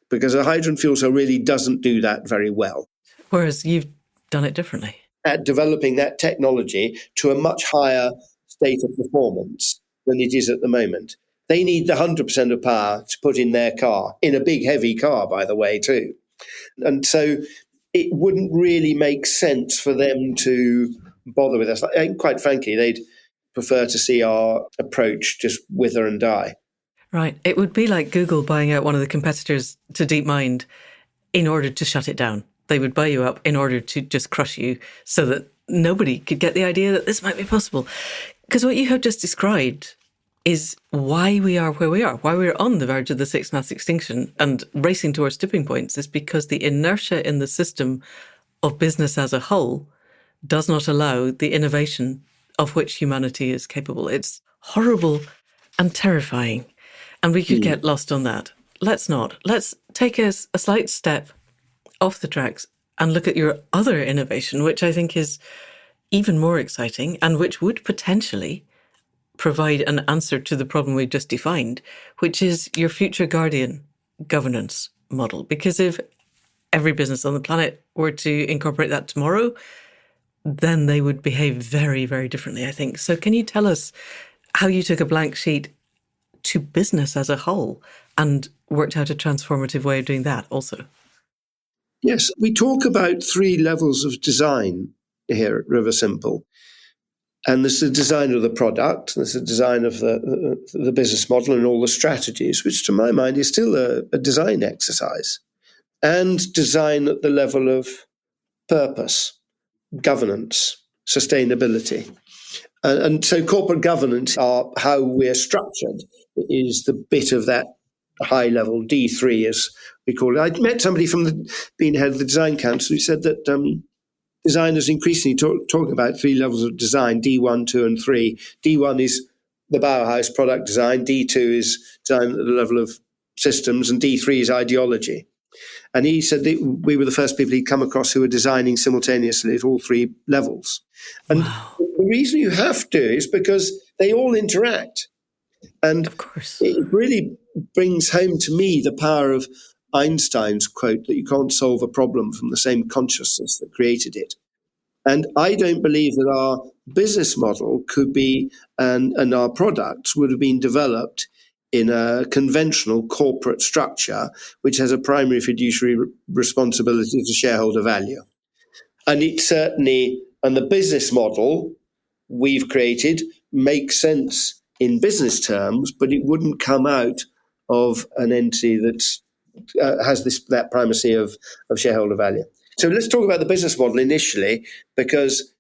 Because a hydrogen fuel cell really doesn't do that very well. Whereas you've done it differently. At developing that technology to a much higher state of performance than it is at the moment. They need the 100% of power to put in their car, in a big, heavy car, by the way, too. And so it wouldn't really make sense for them to bother with us. And quite frankly, they'd prefer to see our approach just wither and die. Right. It would be like Google buying out one of the competitors to DeepMind in order to shut it down. They would buy you up in order to just crush you so that nobody could get the idea that this might be possible. Because what you have just described is why we are where we are, why we're on the verge of the sixth mass extinction and racing towards tipping points, is because the inertia in the system of business as a whole does not allow the innovation of which humanity is capable. It's horrible and terrifying, and we could get lost on that. Let's not. Let's take a slight step off the tracks and look at your other innovation, which I think is even more exciting and which would potentially provide an answer to the problem we've just defined, which is your future guardian governance model. Because if every business on the planet were to incorporate that tomorrow, then they would behave very, very differently, I think. So can you tell us how you took a blank sheet to business as a whole and worked out a transformative way of doing that also? Yes, we talk about 3 levels of design here at Riversimple. And there's the design of the product, there's the design of the business model and all the strategies, which to my mind is still a design exercise, and design at the level of purpose, governance, sustainability. And so corporate governance are how we're structured, is the bit of that high level, D3 as we call it. I met somebody from being head of the design council who said that designers increasingly talking about 3 levels of design, D1, 2, and 3. D1 is the Bauhaus product design, D2 is design at the level of systems, and D3 is ideology. And he said that we were the first people he'd come across who were designing simultaneously at all 3 levels. And the reason you have to is because they all interact. And of course, it really brings home to me the power of Einstein's quote that you can't solve a problem from the same consciousness that created it. And I don't believe that our business model could be, and our products would have been developed in a conventional corporate structure, which has a primary fiduciary responsibility to shareholder value. And it certainly, and the business model we've created makes sense in business terms, but it wouldn't come out of an entity that's has that primacy of shareholder value. So let's talk about the business model initially, because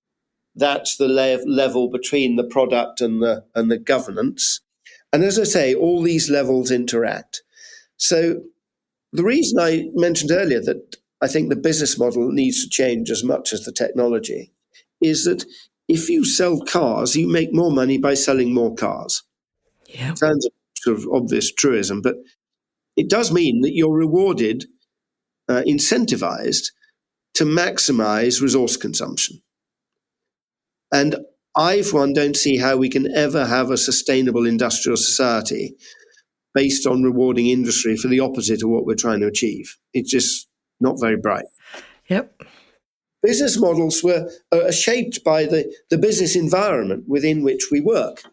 that's the level between the product and the governance. And as I say, all these levels interact. So the reason I mentioned earlier that I think the business model needs to change as much as the technology is that if you sell cars, you make more money by selling more cars. Yeah. Sounds a sort of obvious truism, but it does mean that you're rewarded, incentivized to maximize resource consumption. And I, for one, don't see how we can ever have a sustainable industrial society based on rewarding industry for the opposite of what we're trying to achieve. It's just not very bright. Yep. Business models are shaped by the business environment within which we work.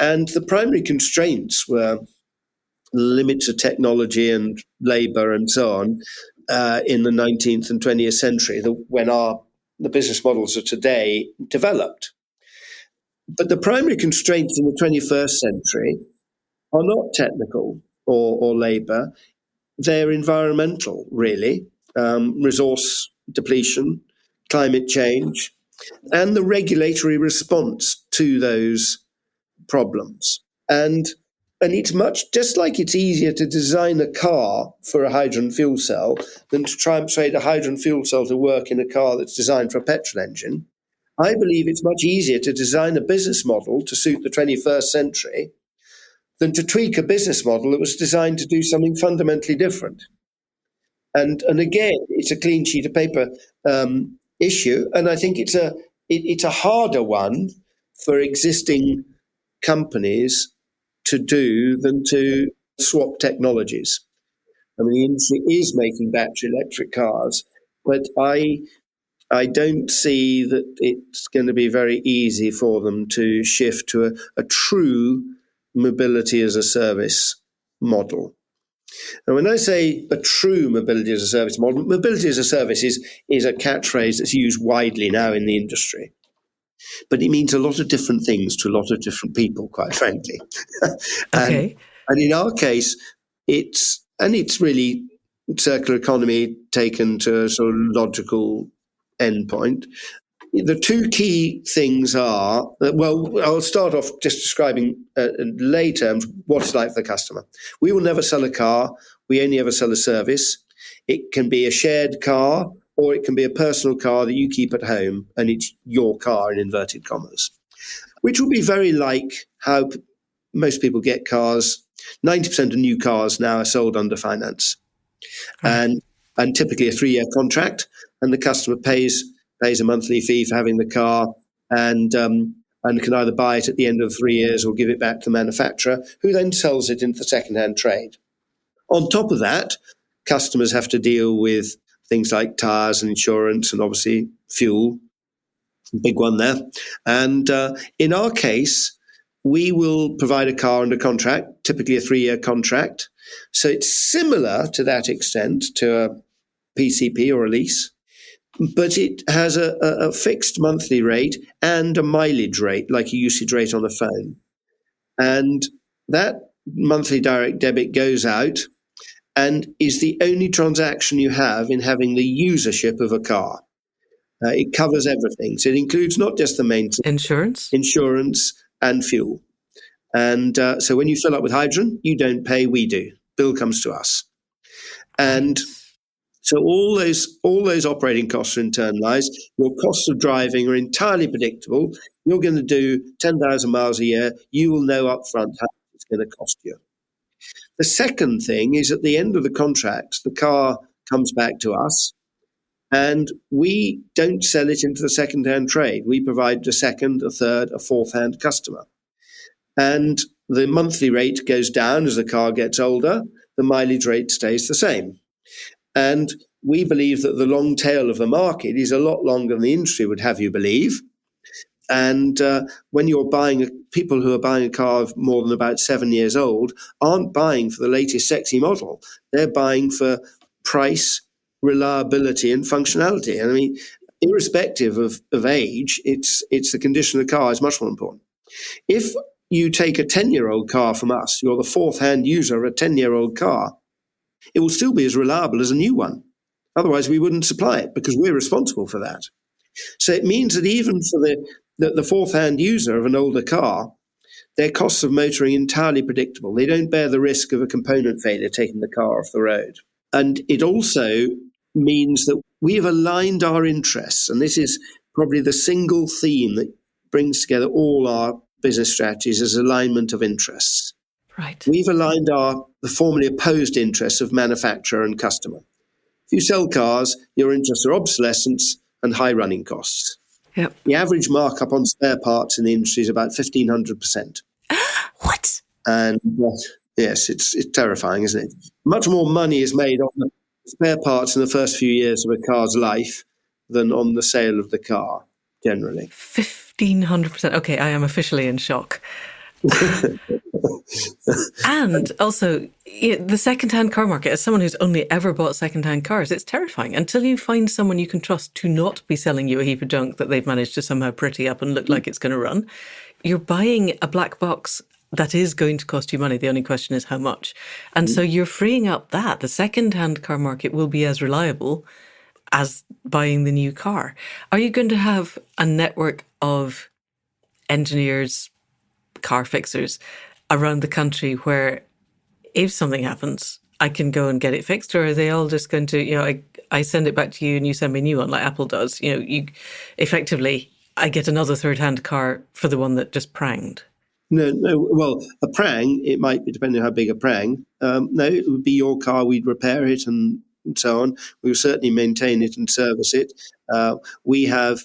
And the primary constraints were limits of technology and labor and so on in the 19th and 20th century, when the business models of today developed. But the primary constraints in the 21st century are not technical or labor. They're environmental, really. Resource depletion, climate change, and the regulatory response to those problems. And it's much, just like it's easier to design a car for a hydrogen fuel cell than to try and persuade a hydrogen fuel cell to work in a car that's designed for a petrol engine. I believe it's much easier to design a business model to suit the 21st century than to tweak a business model that was designed to do something fundamentally different. And again, it's a clean sheet of paper issue, and I think it's a harder one for existing companies to do than to swap technologies. I mean, the industry is making battery electric cars, but I don't see that it's going to be very easy for them to shift to a true mobility as a service model. And when I say a true mobility as a service model, mobility as a service is a catchphrase that's used widely now in the industry. But it means a lot of different things to a lot of different people, quite frankly. Okay. And in our case, it's really circular economy taken to a sort of logical endpoint. The two key things are, well, I'll start off just describing in lay terms what it's like for the customer. We will never sell a car. We only ever sell a service. It can be a shared car, or it can be a personal car that you keep at home, and it's your car in inverted commas, which will be very like how most people get cars. 90% of new cars now are sold under finance, and typically a 3-year contract, and the customer pays a monthly fee for having the car, and can either buy it at the end of 3 years or give it back to the manufacturer, who then sells it into the second-hand trade. On top of that, customers have to deal with things like tires and insurance and obviously fuel, big one there. And in our case, we will provide a car under contract, typically a 3-year contract. So it's similar to that extent to a PCP or a lease, but it has a fixed monthly rate and a mileage rate, like a usage rate on a phone. And that monthly direct debit goes out and is the only transaction you have in having the usership of a car. It covers everything. So it includes not just the maintenance, insurance and fuel. And so when you fill up with hydrogen, you don't pay, we do. Bill comes to us. And so all those operating costs are internalized. Your costs of driving are entirely predictable. You're going to do 10,000 miles a year. You will know upfront how much it's going to cost you. The second thing is at the end of the contract, the car comes back to us, and we don't sell it into the second-hand trade. We provide a second, a third, a fourth-hand customer. And the monthly rate goes down as the car gets older. The mileage rate stays the same. And we believe that the long tail of the market is a lot longer than the industry would have you believe. And when you're people who are buying a car of more than about 7 years old aren't buying for the latest sexy model. They're buying for price, reliability, and functionality. And I mean, irrespective of age, it's the condition of the car is much more important. If you take a 10-year-old car from us, you're the fourth-hand user of a 10-year-old car, it will still be as reliable as a new one. Otherwise, we wouldn't supply it because we're responsible for that. So it means that even for the fourth-hand user of an older car, their costs of motoring are entirely predictable. They don't bear the risk of a component failure taking the car off the road. And it also means that we have aligned our interests, and this is probably the single theme that brings together all our business strategies as alignment of interests. Right. We've aligned the formerly opposed interests of manufacturer and customer. If you sell cars, your interests are obsolescence and high running costs. Yep. The average markup on spare parts in the industry is about 1,500%. What? And yes, it's terrifying, isn't it? Much more money is made on the spare parts in the first few years of a car's life than on the sale of the car, generally. 1,500%. Okay, I am officially in shock. And also, the second-hand car market, as someone who's only ever bought second-hand cars, it's terrifying. Until you find someone you can trust to not be selling you a heap of junk that they've managed to somehow pretty up and look like it's going to run, you're buying a black box that is going to cost you money. The only question is how much. And so you're freeing up that. The second-hand car market will be as reliable as buying the new car. Are you going to have a network of engineers, car fixers around the country where if something happens, I can go and get it fixed? Or are they all just going to, I send it back to you and you send me a new one like Apple does? You effectively, I get another third-hand car for the one that just pranged. No. Well, a prang, it might be depending on how big a prang. No, it would be your car. We'd repair it and so on. We will certainly maintain it and service it. We have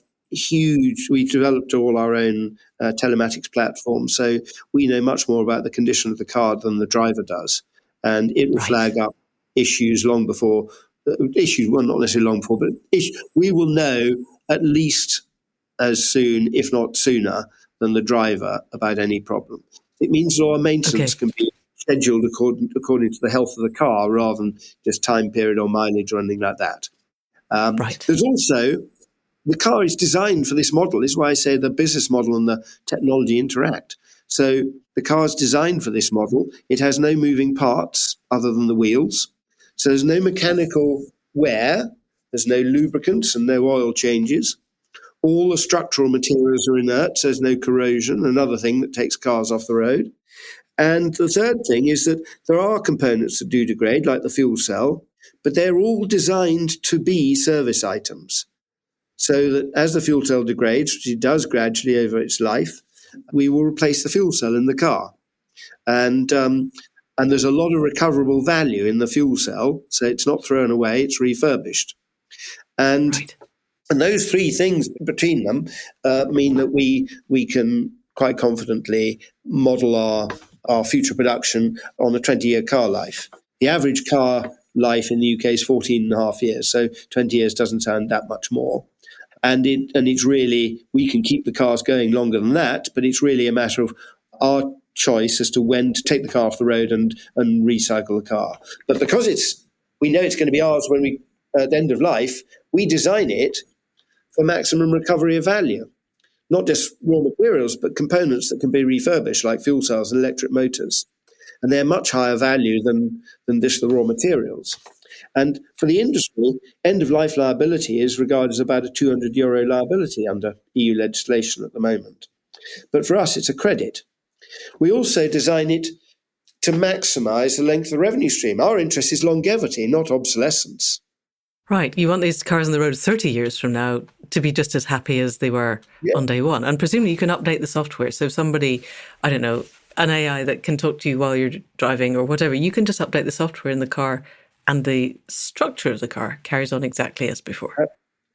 we've developed all our own telematics platforms, so we know much more about the condition of the car than the driver does. And it will flag up issues long before, well, not necessarily long before, but we will know at least as soon, if not sooner, than the driver about any problem. It means our maintenance can be scheduled according to the health of the car rather than just time period or mileage or anything like that. There's also, the car is designed for this model. This is why I say the business model and the technology interact. So the car is designed for this model. It has no moving parts other than the wheels. So there's no mechanical wear. There's no lubricants and no oil changes. All the structural materials are inert, so there's no corrosion, another thing that takes cars off the road. And the third thing is that there are components that do degrade, like the fuel cell, but they're all designed to be service items. So that as the fuel cell degrades, which it does gradually over its life, we will replace the fuel cell in the car. And there's a lot of recoverable value in the fuel cell, so it's not thrown away, it's refurbished. And those three things between them mean that we can quite confidently model our future production on a 20-year car life. The average car life in the UK is 14 and a half years, so 20 years doesn't sound that much more. And it's really, we can keep the cars going longer than that, but it's really a matter of our choice as to when to take the car off the road and recycle the car. But because we know it's going to be ours when we at the end of life, we design it for maximum recovery of value, not just raw materials, but components that can be refurbished, like fuel cells and electric motors. And they're much higher value than just the raw materials. And for the industry, end-of-life liability is regarded as about a €200 liability under EU legislation at the moment. But for us, it's a credit. We also design it to maximise the length of the revenue stream. Our interest is longevity, not obsolescence. Right. You want these cars on the road 30 years from now to be just as happy as they were on day one. And presumably you can update the software. So somebody, I don't know, an AI that can talk to you while you're driving or whatever, you can just update the software in the car and the structure of the car carries on exactly as before.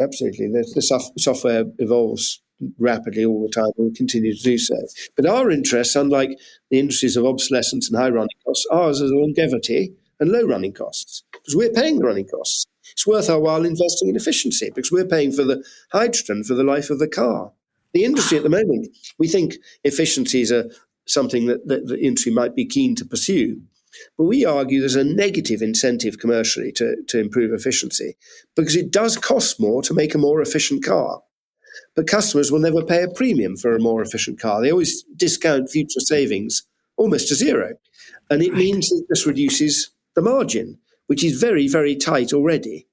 Absolutely. The software evolves rapidly all the time and will continue to do so. But our interests, unlike the industries of obsolescence and high running costs, ours is longevity and low running costs, because we're paying the running costs. It's worth our while investing in efficiency because we're paying for the hydrogen for the life of the car. The industry at the moment, we think efficiencies are something that the industry might be keen to pursue. But we argue there's a negative incentive commercially to improve efficiency because it does cost more to make a more efficient car. But customers will never pay a premium for a more efficient car. They always discount future savings almost to zero. And it means that this reduces the margin, which is very, very tight already.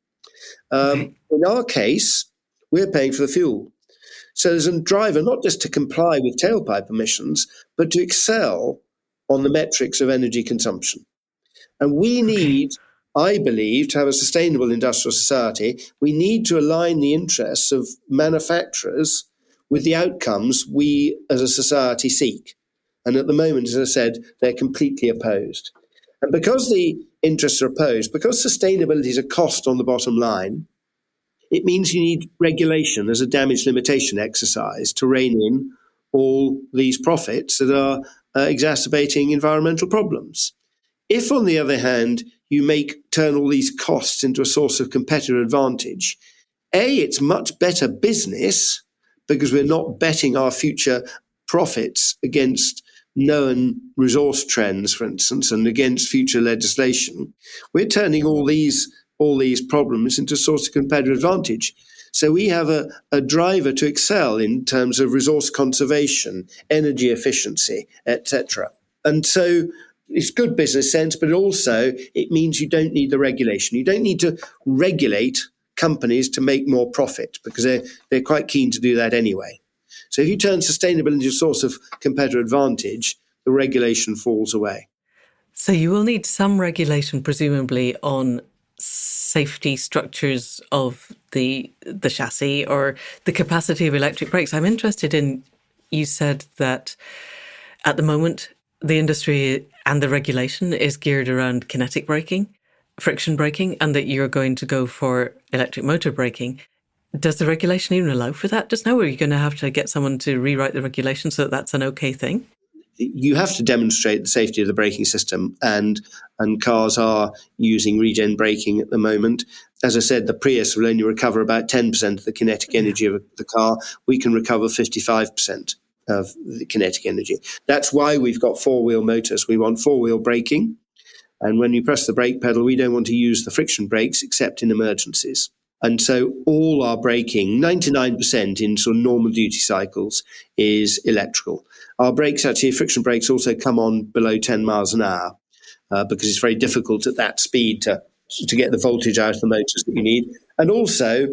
In our case, we're paying for the fuel. So there's a driver not just to comply with tailpipe emissions, but to excel on the metrics of energy consumption. And we need, I believe, to have a sustainable industrial society, we need to align the interests of manufacturers with the outcomes we as a society seek. And at the moment, as I said, they're completely opposed. And because the interests are opposed, because sustainability is a cost on the bottom line, it means you need regulation as a damage limitation exercise to rein in all these profits that are exacerbating environmental problems. If, on the other hand, you turn all these costs into a source of competitive advantage, it's much better business because we're not betting our future profits against known resource trends, for instance, and against future legislation. We're turning all these problems into a source of competitive advantage. So we have a driver to excel in terms of resource conservation, energy efficiency, etc. And so it's good business sense, but also it means you don't need the regulation. You don't need to regulate companies to make more profit because they're quite keen to do that anyway. So if you turn sustainability into a source of competitive advantage, the regulation falls away. So you will need some regulation, presumably, on safety structures of the chassis or the capacity of electric brakes. I'm interested in, you said that at the moment, the industry and the regulation is geared around kinetic braking, friction braking, and that you're going to go for electric motor braking. Does the regulation even allow for that just now? Or are you going to have to get someone to rewrite the regulation so that that's an okay thing? You have to demonstrate the safety of the braking system, and cars are using regen braking at the moment. As I said, the Prius will only recover about 10% of the kinetic energy of the car. We can recover 55% of the kinetic energy. That's why we've got four-wheel motors. We want four-wheel braking, and when you press the brake pedal, we don't want to use the friction brakes except in emergencies. And so all our braking, 99% in sort of normal duty cycles, is electrical. Our brakes, actually, friction brakes also come on below 10 miles an hour because it's very difficult at that speed to get the voltage out of the motors that you need. And also,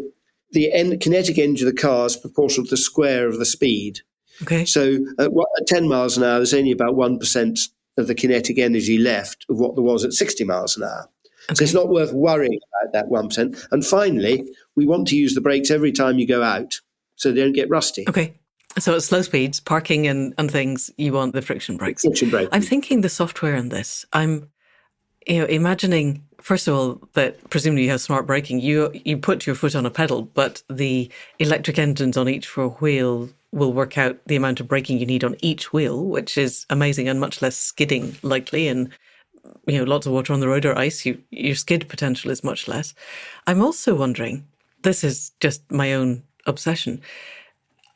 the kinetic energy of the car is proportional to the square of the speed. Okay. So at 10 miles an hour, there's only about 1% of the kinetic energy left of what there was at 60 miles an hour. Okay. So it's not worth worrying about that 1%. And finally, we want to use the brakes every time you go out so they don't get rusty. Okay. So at slow speeds, parking and things, you want the friction brakes. Friction brakes. I'm thinking the software in this. I'm imagining, first of all, that presumably you have smart braking. You put your foot on a pedal, but the electric engines on each wheel will work out the amount of braking you need on each wheel, which is amazing and much less skidding likely. And lots of water on the road or ice, your skid potential is much less. I'm also wondering, this is just my own obsession,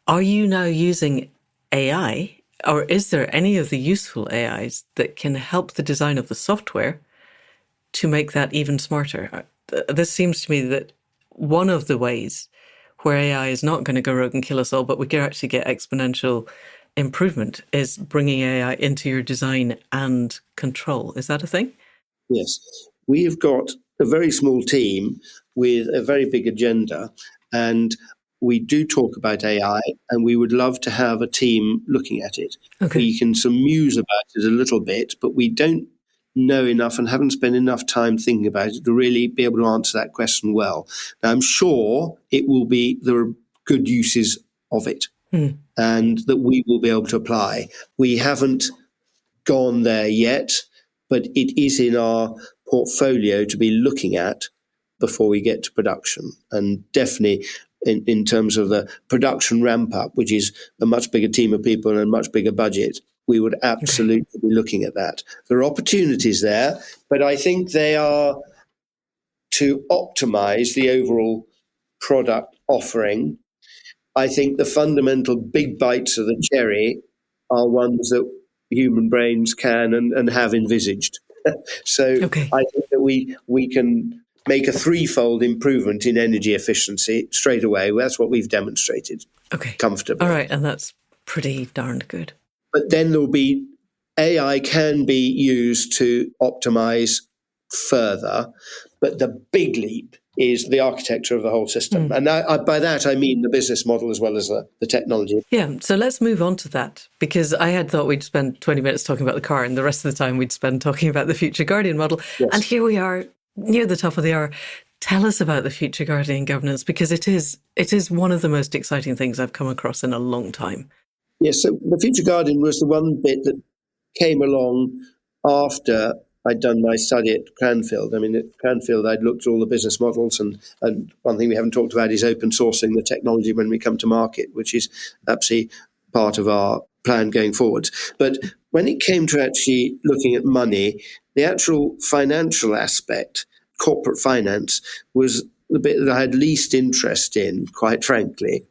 are you now using AI, or is there any of the useful AIs that can help the design of the software to make that even smarter? This seems to me that one of the ways where AI is not going to go rogue and kill us all, but we can actually get exponential improvement, is bringing AI into your design and control. Is that a thing? Yes. We have got a very small team with a very big agenda, and we do talk about AI, and we would love to have a team looking at it. Okay. We can muse about it a little bit, but we don't know enough and haven't spent enough time thinking about it to really be able to answer that question well. Now, I'm sure there are good uses of it and that we will be able to apply. We haven't gone there yet, but it is in our portfolio to be looking at before we get to production. And definitely in terms of the production ramp up, which is a much bigger team of people and a much bigger budget, we would absolutely be looking at that. There are opportunities there, but I think they are to optimize the overall product offering. I think the fundamental big bites of the cherry are ones that human brains can and have envisaged. So I think that we can make a threefold improvement in energy efficiency straight away. That's what we've demonstrated comfortably. All right, and that's pretty darned good. But then there'll be AI can be used to optimize further, but the big leap is the architecture of the whole system. And by that, I mean the business model as well as the technology. Yeah, so let's move on to that, because I had thought we'd spend 20 minutes talking about the car and the rest of the time we'd spend talking about the Future Guardian model. Yes. And here we are near the top of the hour. Tell us about the Future Guardian governance, because it is one of the most exciting things I've come across in a long time. Yes, so the Future Guardian was the one bit that came along after I'd done my study at Cranfield. I mean, at Cranfield, I'd looked at all the business models, and one thing we haven't talked about is open sourcing the technology when we come to market, which is absolutely part of our plan going forward. But when it came to actually looking at money, the actual financial aspect, corporate finance, was the bit that I had least interest in, quite frankly.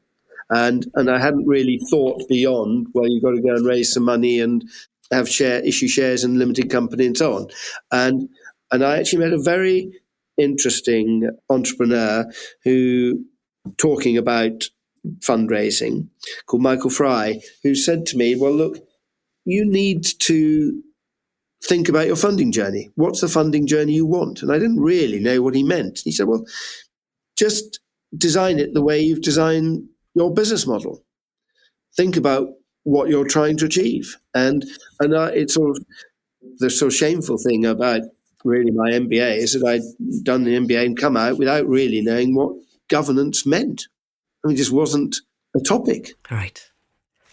And I hadn't really thought beyond, well, you've got to go and raise some money and issue shares in a limited company and so on. And I actually met a very interesting entrepreneur who, talking about fundraising, called Michael Fry, who said to me, well, look, you need to think about your funding journey. What's the funding journey you want? And I didn't really know what he meant. He said, well, just design it the way you've designed your business model. Think about what you're trying to achieve. And it's sort of the sort of shameful thing about really my MBA is that I'd done the MBA and come out without really knowing what governance meant. I mean, it just wasn't a topic. Right.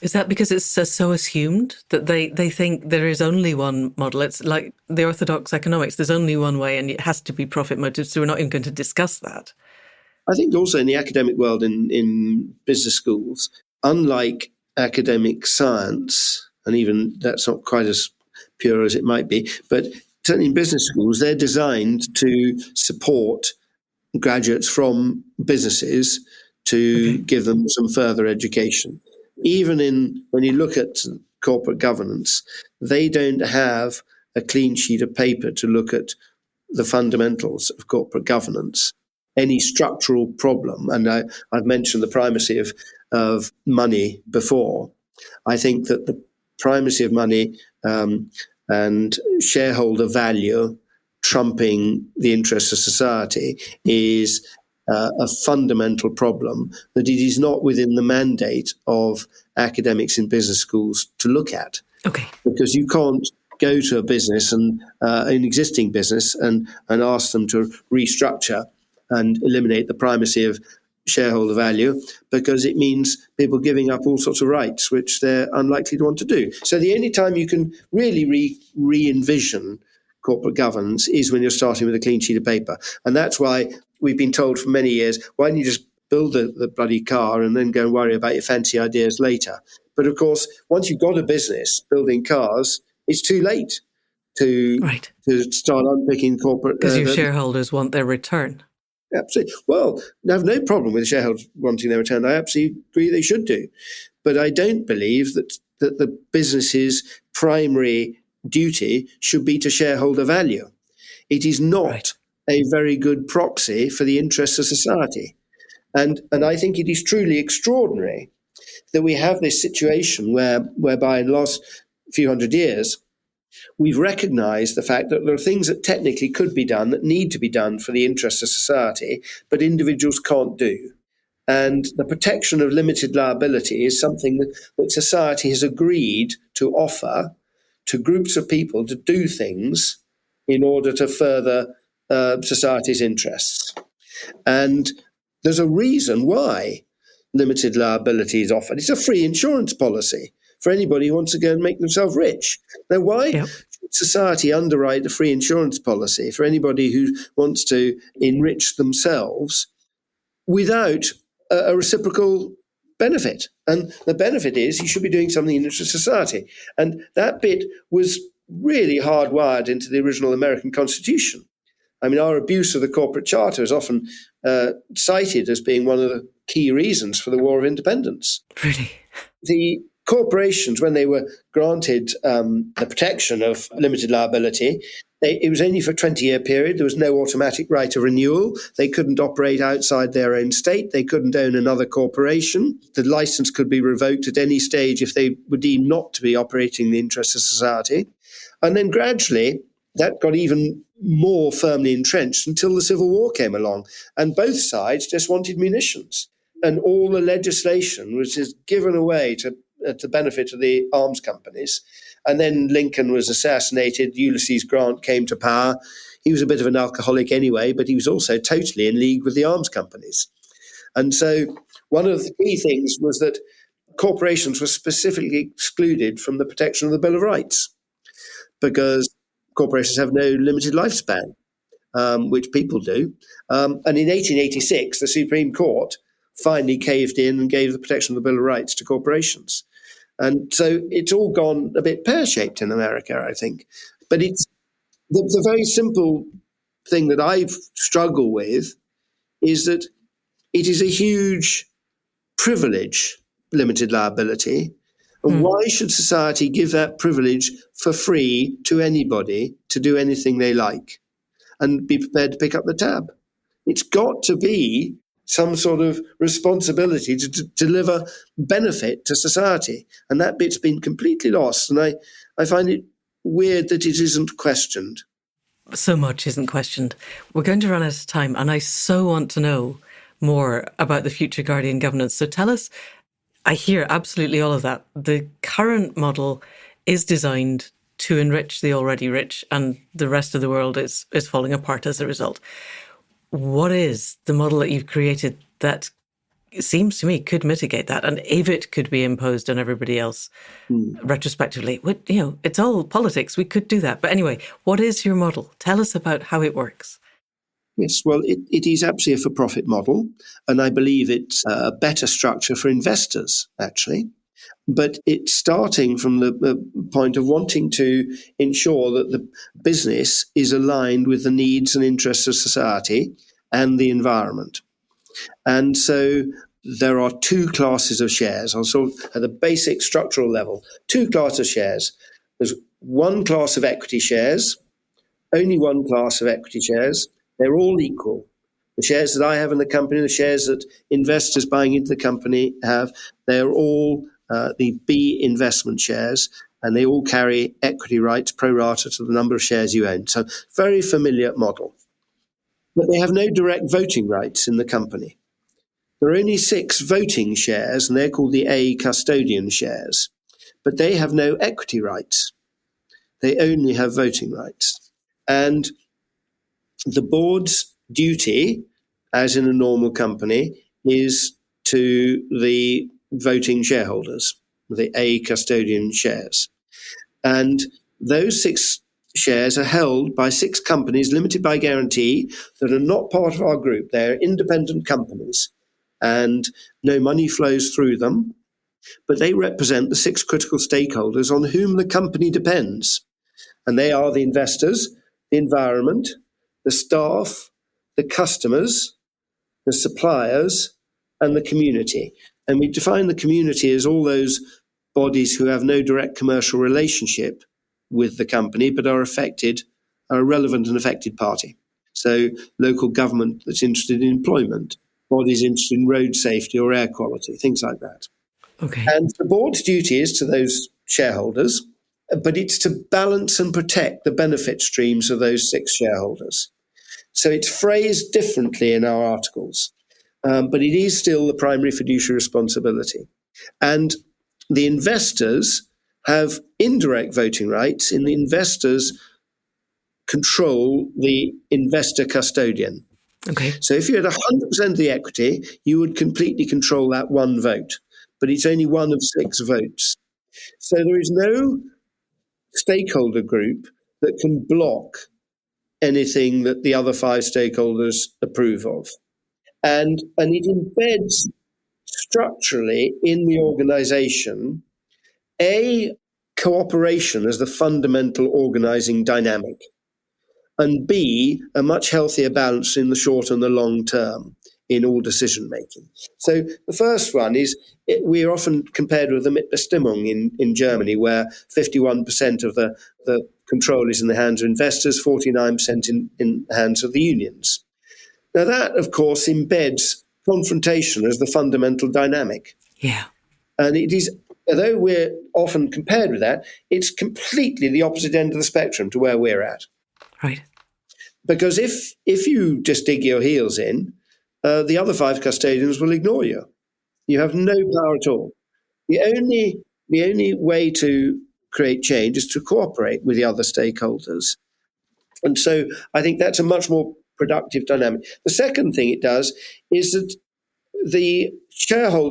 Is that because it's so assumed that they think there is only one model? It's like the orthodox economics. There's only one way and it has to be profit motive. So we're not even going to discuss that. I think also in the academic world, in business schools, unlike academic science, and even that's not quite as pure as it might be, but certainly in business schools, they're designed to support graduates from businesses to give them some further education. Even when you look at corporate governance, they don't have a clean sheet of paper to look at the fundamentals of corporate governance. Any structural problem, and I've mentioned the primacy of money before. I think that the primacy of money and shareholder value trumping the interests of society is a fundamental problem that it is not within the mandate of academics in business schools to look at. Okay. Because you can't go to a business and an existing business and ask them to restructure and eliminate the primacy of shareholder value, because it means people giving up all sorts of rights which they're unlikely to want to do. So the only time you can really re-envision corporate governance is when you're starting with a clean sheet of paper. And that's why we've been told for many years, why don't you just build the bloody car and then go and worry about your fancy ideas later? But of course, once you've got a business building cars, it's too late to start unpicking corporate... Because your shareholders want their return. Absolutely. Well, I have no problem with shareholders wanting their return. I absolutely agree they should do. But I don't believe that the business's primary duty should be to shareholder value. It is not a very good proxy for the interests of society. And I think it is truly extraordinary that we have this situation whereby in the last few hundred years, we've recognized the fact that there are things that technically could be done that need to be done for the interests of society, but individuals can't do. And the protection of limited liability is something that society has agreed to offer to groups of people to do things in order to further society's interests. And there's a reason why limited liability is offered. It's a free insurance policy for anybody who wants to go and make themselves rich. Now, why should society underwrite a free insurance policy for anybody who wants to enrich themselves without a reciprocal benefit? And the benefit is you should be doing something in the interest of society. And that bit was really hardwired into the original American Constitution. I mean, our abuse of the corporate charter is often cited as being one of the key reasons for the War of Independence. Really? The corporations, when they were granted the protection of limited liability, it was only for a 20-year period. There was no automatic right of renewal. They couldn't operate outside their own state. They couldn't own another corporation. The license could be revoked at any stage if they were deemed not to be operating in the interests of society. And then gradually, that got even more firmly entrenched until the Civil War came along. And both sides just wanted munitions. And all the legislation was just given away to benefit of the arms companies. And then Lincoln was assassinated. Ulysses Grant came to power. He was a bit of an alcoholic anyway, but he was also totally in league with the arms companies. And so one of the key things was that corporations were specifically excluded from the protection of the Bill of Rights, because corporations have no limited lifespan, which people do. And in 1886, the Supreme Court finally caved in and gave the protection of the Bill of Rights to corporations. And so it's all gone a bit pear-shaped in America, I think. But it's the very simple thing that I struggle with is that it is a huge privilege, limited liability. And why should society give that privilege for free to anybody to do anything they like and be prepared to pick up the tab? It's got to be some sort of responsibility to deliver benefit to society. And that bit's been completely lost. And I find it weird that it isn't questioned. So much isn't questioned. We're going to run out of time, and I so want to know more about the future Guardian governance. So tell us, I hear absolutely all of that. The current model is designed to enrich the already rich, and the rest of the world is falling apart as a result. What is the model that you've created that seems to me could mitigate that? And if it could be imposed on everybody else retrospectively, it's all politics. We could do that. But anyway, what is your model? Tell us about how it works. Yes, well, it is absolutely a for-profit model, and I believe it's a better structure for investors, actually. But it's starting from the point of wanting to ensure that the business is aligned with the needs and interests of society and the environment. And so there are two classes of shares, also at the basic structural level, two classes of shares. There's one class of equity shares, only one class of equity shares. They're all equal. The shares that I have in the company, the shares that investors buying into the company have, they're all the B investment shares, and they all carry equity rights pro rata to the number of shares you own. So very familiar model. But they have no direct voting rights in the company. There are only 6 voting shares, and they're called the A custodian shares. But they have no equity rights. They only have voting rights. And the board's duty, as in a normal company, is to the voting shareholders, the A custodian shares. And those 6 shares are held by 6 companies limited by guarantee that are not part of our group. They're independent companies, and no money flows through them, but they represent the 6 critical stakeholders on whom the company depends. And they are the investors, the environment, the staff, the customers, the suppliers, and the community. And we define the community as all those bodies who have no direct commercial relationship with the company, but are a relevant and affected party. So local government that's interested in employment, bodies interested in road safety or air quality, things like that. Okay. And the board's duty is to those shareholders, but it's to balance and protect the benefit streams of those 6 shareholders. So it's phrased differently in our articles, but it is still the primary fiduciary responsibility. And the investors have indirect voting rights, and the investors control the investor custodian. Okay. So if you had 100% of the equity, you would completely control that one vote, but it's only one of 6 votes. So there is no stakeholder group that can block anything that the other 5 stakeholders approve of. And it embeds structurally in the organization A, cooperation as the fundamental organizing dynamic, and B, a much healthier balance in the short and the long term in all decision making. So the first one is we are often compared with the Mitbestimmung in Germany, where 51% of the control is in the hands of investors, 49% in the hands of the unions. Now that, of course, embeds confrontation as the fundamental dynamic. Yeah. And it is, although we're often compared with that, it's completely the opposite end of the spectrum to where we're at. Right. Because if you just dig your heels in, the other 5 custodians will ignore you. You have no power at all. The only way to create change is to cooperate with the other stakeholders. And so I think that's a much more productive dynamic. The second thing it does is that the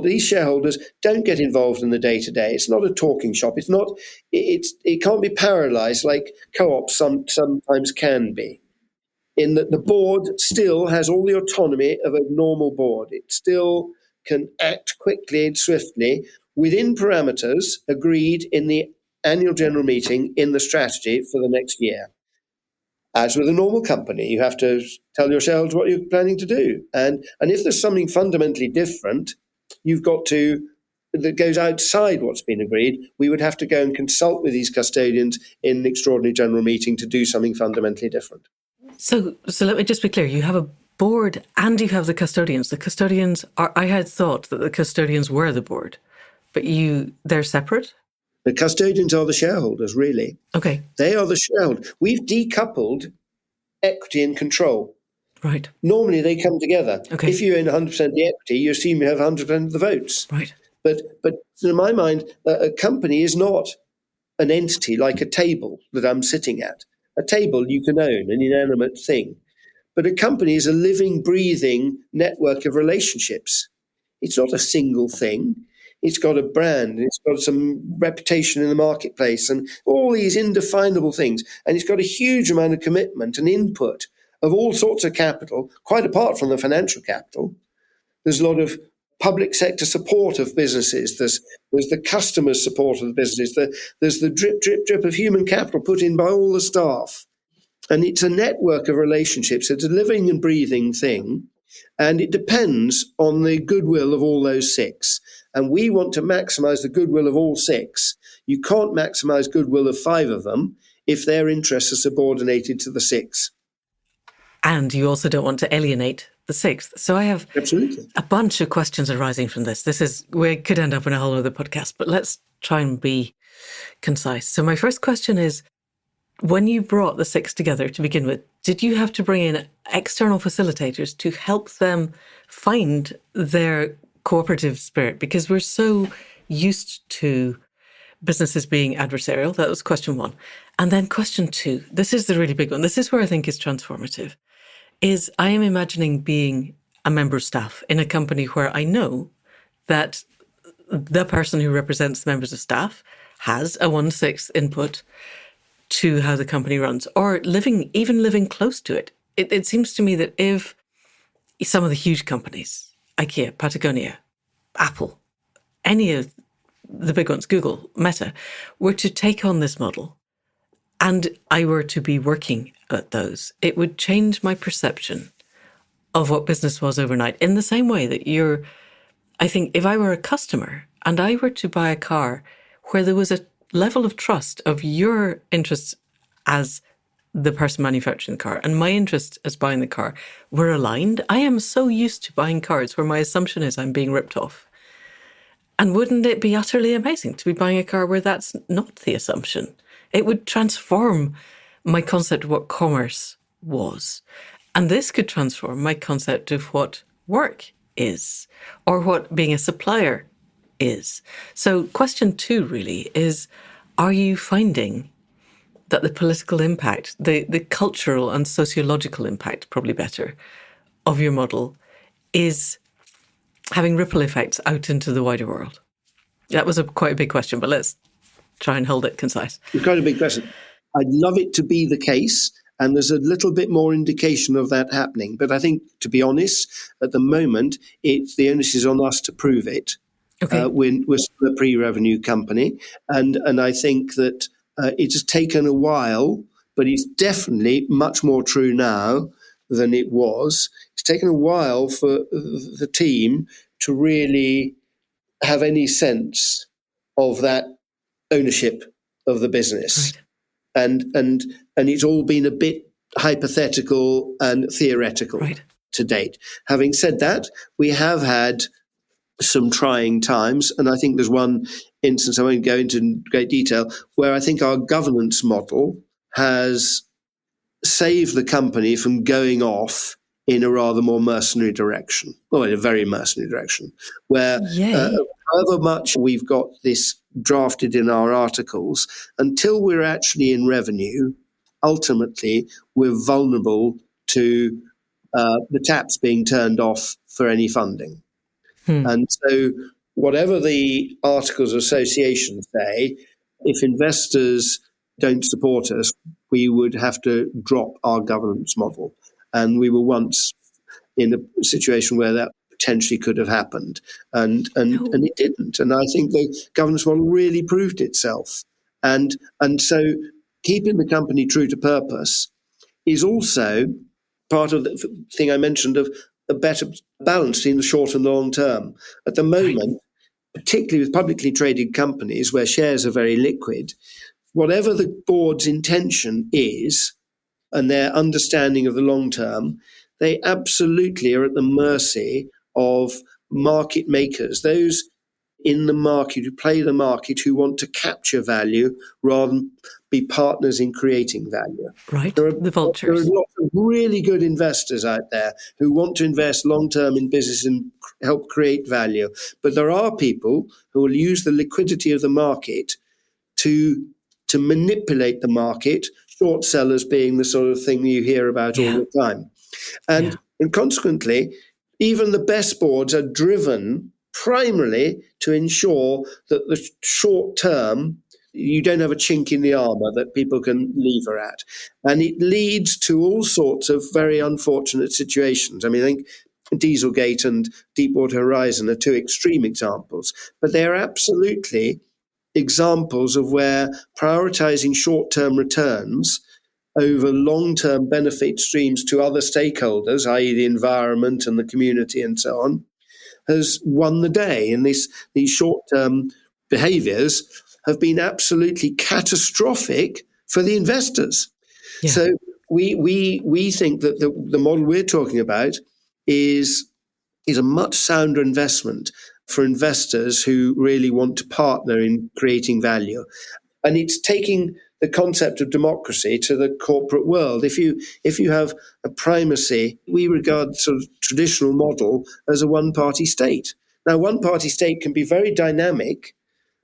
these shareholders don't get involved in the day-to-day. It's not a talking shop. It can't be paralysed like co-ops sometimes can be, in that the board still has all the autonomy of a normal board. It still can act quickly and swiftly within parameters agreed in the annual general meeting in the strategy for the next year. As with a normal company, you have to tell your shareholders what you're planning to do. And if there's something fundamentally different, that goes outside what's been agreed, we would have to go and consult with these custodians in an extraordinary general meeting to do something fundamentally different. So let me just be clear. You have a board and you have the custodians. The custodians I had thought that the custodians were the board, but they're separate? The custodians are the shareholders, really. Okay. They are the shareholders. We've decoupled equity and control. Right. Normally they come together. Okay. If you own 100% of the equity, you assume you have 100% of the votes. Right. But in my mind, a company is not an entity like a table that I'm sitting at. A table you can own, an inanimate thing. But a company is a living, breathing network of relationships. It's not a single thing. It's got a brand, and it's got some reputation in the marketplace, and all these indefinable things. And it's got a huge amount of commitment and input of all sorts of capital, quite apart from the financial capital. There's a lot of public sector support of businesses. There's the customers' support of the business. There's the drip, drip, drip of human capital put in by all the staff. And it's a network of relationships. It's a living and breathing thing. And it depends on the goodwill of all those six. And we want to maximize the goodwill of all six. You can't maximize goodwill of five of them if their interests are subordinated to the six. And you also don't want to alienate the sixth. So I have Absolutely a bunch of questions arising from this. We could end up in a whole other podcast, but let's try and be concise. So my first question is, when you brought the six together to begin with, did you have to bring in external facilitators to help them find their cooperative spirit? Because we're so used to businesses being adversarial. That was question one. And then question two, this is the really big one. This is where I think is transformative, is I am imagining being a member of staff in a company where I know that the person who represents the members of staff has a 1/6 input to how the company runs, or even living close to it. It seems to me that if some of the huge companies, IKEA, Patagonia, Apple, any of the big ones, Google, Meta, were to take on this model, and I were to be working at those, it would change my perception of what business was overnight. In the same way that I think if I were a customer and I were to buy a car where there was a level of trust of your interests as the person manufacturing the car and my interest as buying the car were aligned, I am so used to buying cars where my assumption is I'm being ripped off. And wouldn't it be utterly amazing to be buying a car where that's not the assumption? It would transform my concept of what commerce was. And this could transform my concept of what work is, or what being a supplier is. So question two really is, are you finding that the political impact, the cultural and sociological impact, probably better, of your model is having ripple effects out into the wider world? That was quite a big question, but let's try and hold it concise. It's quite a big question. I'd love it to be the case, and there's a little bit more indication of that happening. But I think, to be honest, at the moment, the onus is on us to prove it. Okay. We're still a pre-revenue company, and I think that it has taken a while, but it's definitely much more true now than it was. It's taken a while for the team to really have any sense of that ownership of the business. Right. And it's all been a bit hypothetical and theoretical to date. Having said that, we have had some trying times, and I think there's one instance, I won't go into great detail, where I think our governance model has saved the company from going off in a rather more mercenary direction, or in a very mercenary direction, where however much we've got this drafted in our articles, until we're actually in revenue, ultimately we're vulnerable to the taps being turned off for any funding. And so whatever the Articles of Association say, if investors don't support us, we would have to drop our governance model. And we were once in a situation where that potentially could have happened. And it didn't. And I think the governance model really proved itself. And so keeping the company true to purpose is also part of the thing I mentioned of a better balance between the short and the long term. At the moment, particularly with publicly traded companies where shares are very liquid, whatever the board's intention is and their understanding of the long term, they absolutely are at the mercy of market makers, those in the market who play the market, who want to capture value rather than be partners in creating value. Right, the vultures. There are lots of really good investors out there who want to invest long-term in business and help create value. But there are people who will use the liquidity of the market to manipulate the market, short sellers being the sort of thing you hear about all the time. And consequently, even the best boards are driven primarily to ensure that the short term, you don't have a chink in the armor that people can lever at. And it leads to all sorts of very unfortunate situations. I mean, I think Dieselgate and Deepwater Horizon are two extreme examples, but they're absolutely examples of where prioritizing short-term returns over long-term benefit streams to other stakeholders, i.e. the environment and the community and so on, has won the day. And these short-term behaviors have been absolutely catastrophic for the investors. Yeah. So we think that the model we're talking about is a much sounder investment for investors who really want to partner in creating value. And it's taking the concept of democracy to the corporate world. If you have a primacy, we regard sort of traditional model as a one-party state. Now, one-party state can be very dynamic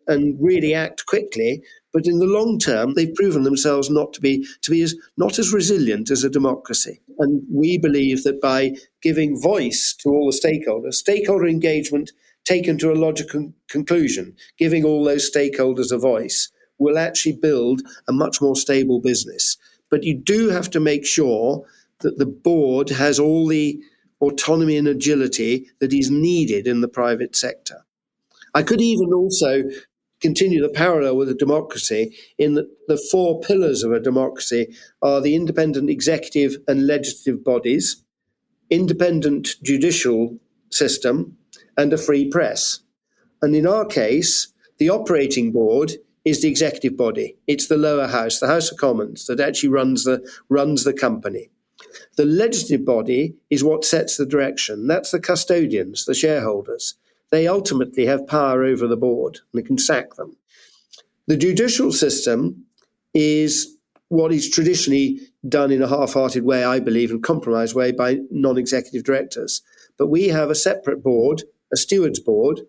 and really act quickly, but in the long term, they've proven themselves not to be not as resilient as a democracy. And we believe that by giving voice to all the stakeholders, stakeholder engagement taken to a logical conclusion, giving all those stakeholders a voice, will actually build a much more stable business. But you do have to make sure that the board has all the autonomy and agility that is needed in the private sector. I could even also continue the parallel with a democracy in that the four pillars of a democracy are the independent executive and legislative bodies, independent judicial system, and a free press. And in our case, the operating board is the executive body. It's the lower house, the House of Commons, that actually runs the company. The legislative body is what sets the direction. That's the custodians, the shareholders. They ultimately have power over the board and they can sack them. The judicial system is what is traditionally done in a half-hearted way, I believe, and compromised way by non-executive directors. But we have a separate board, a stewards board,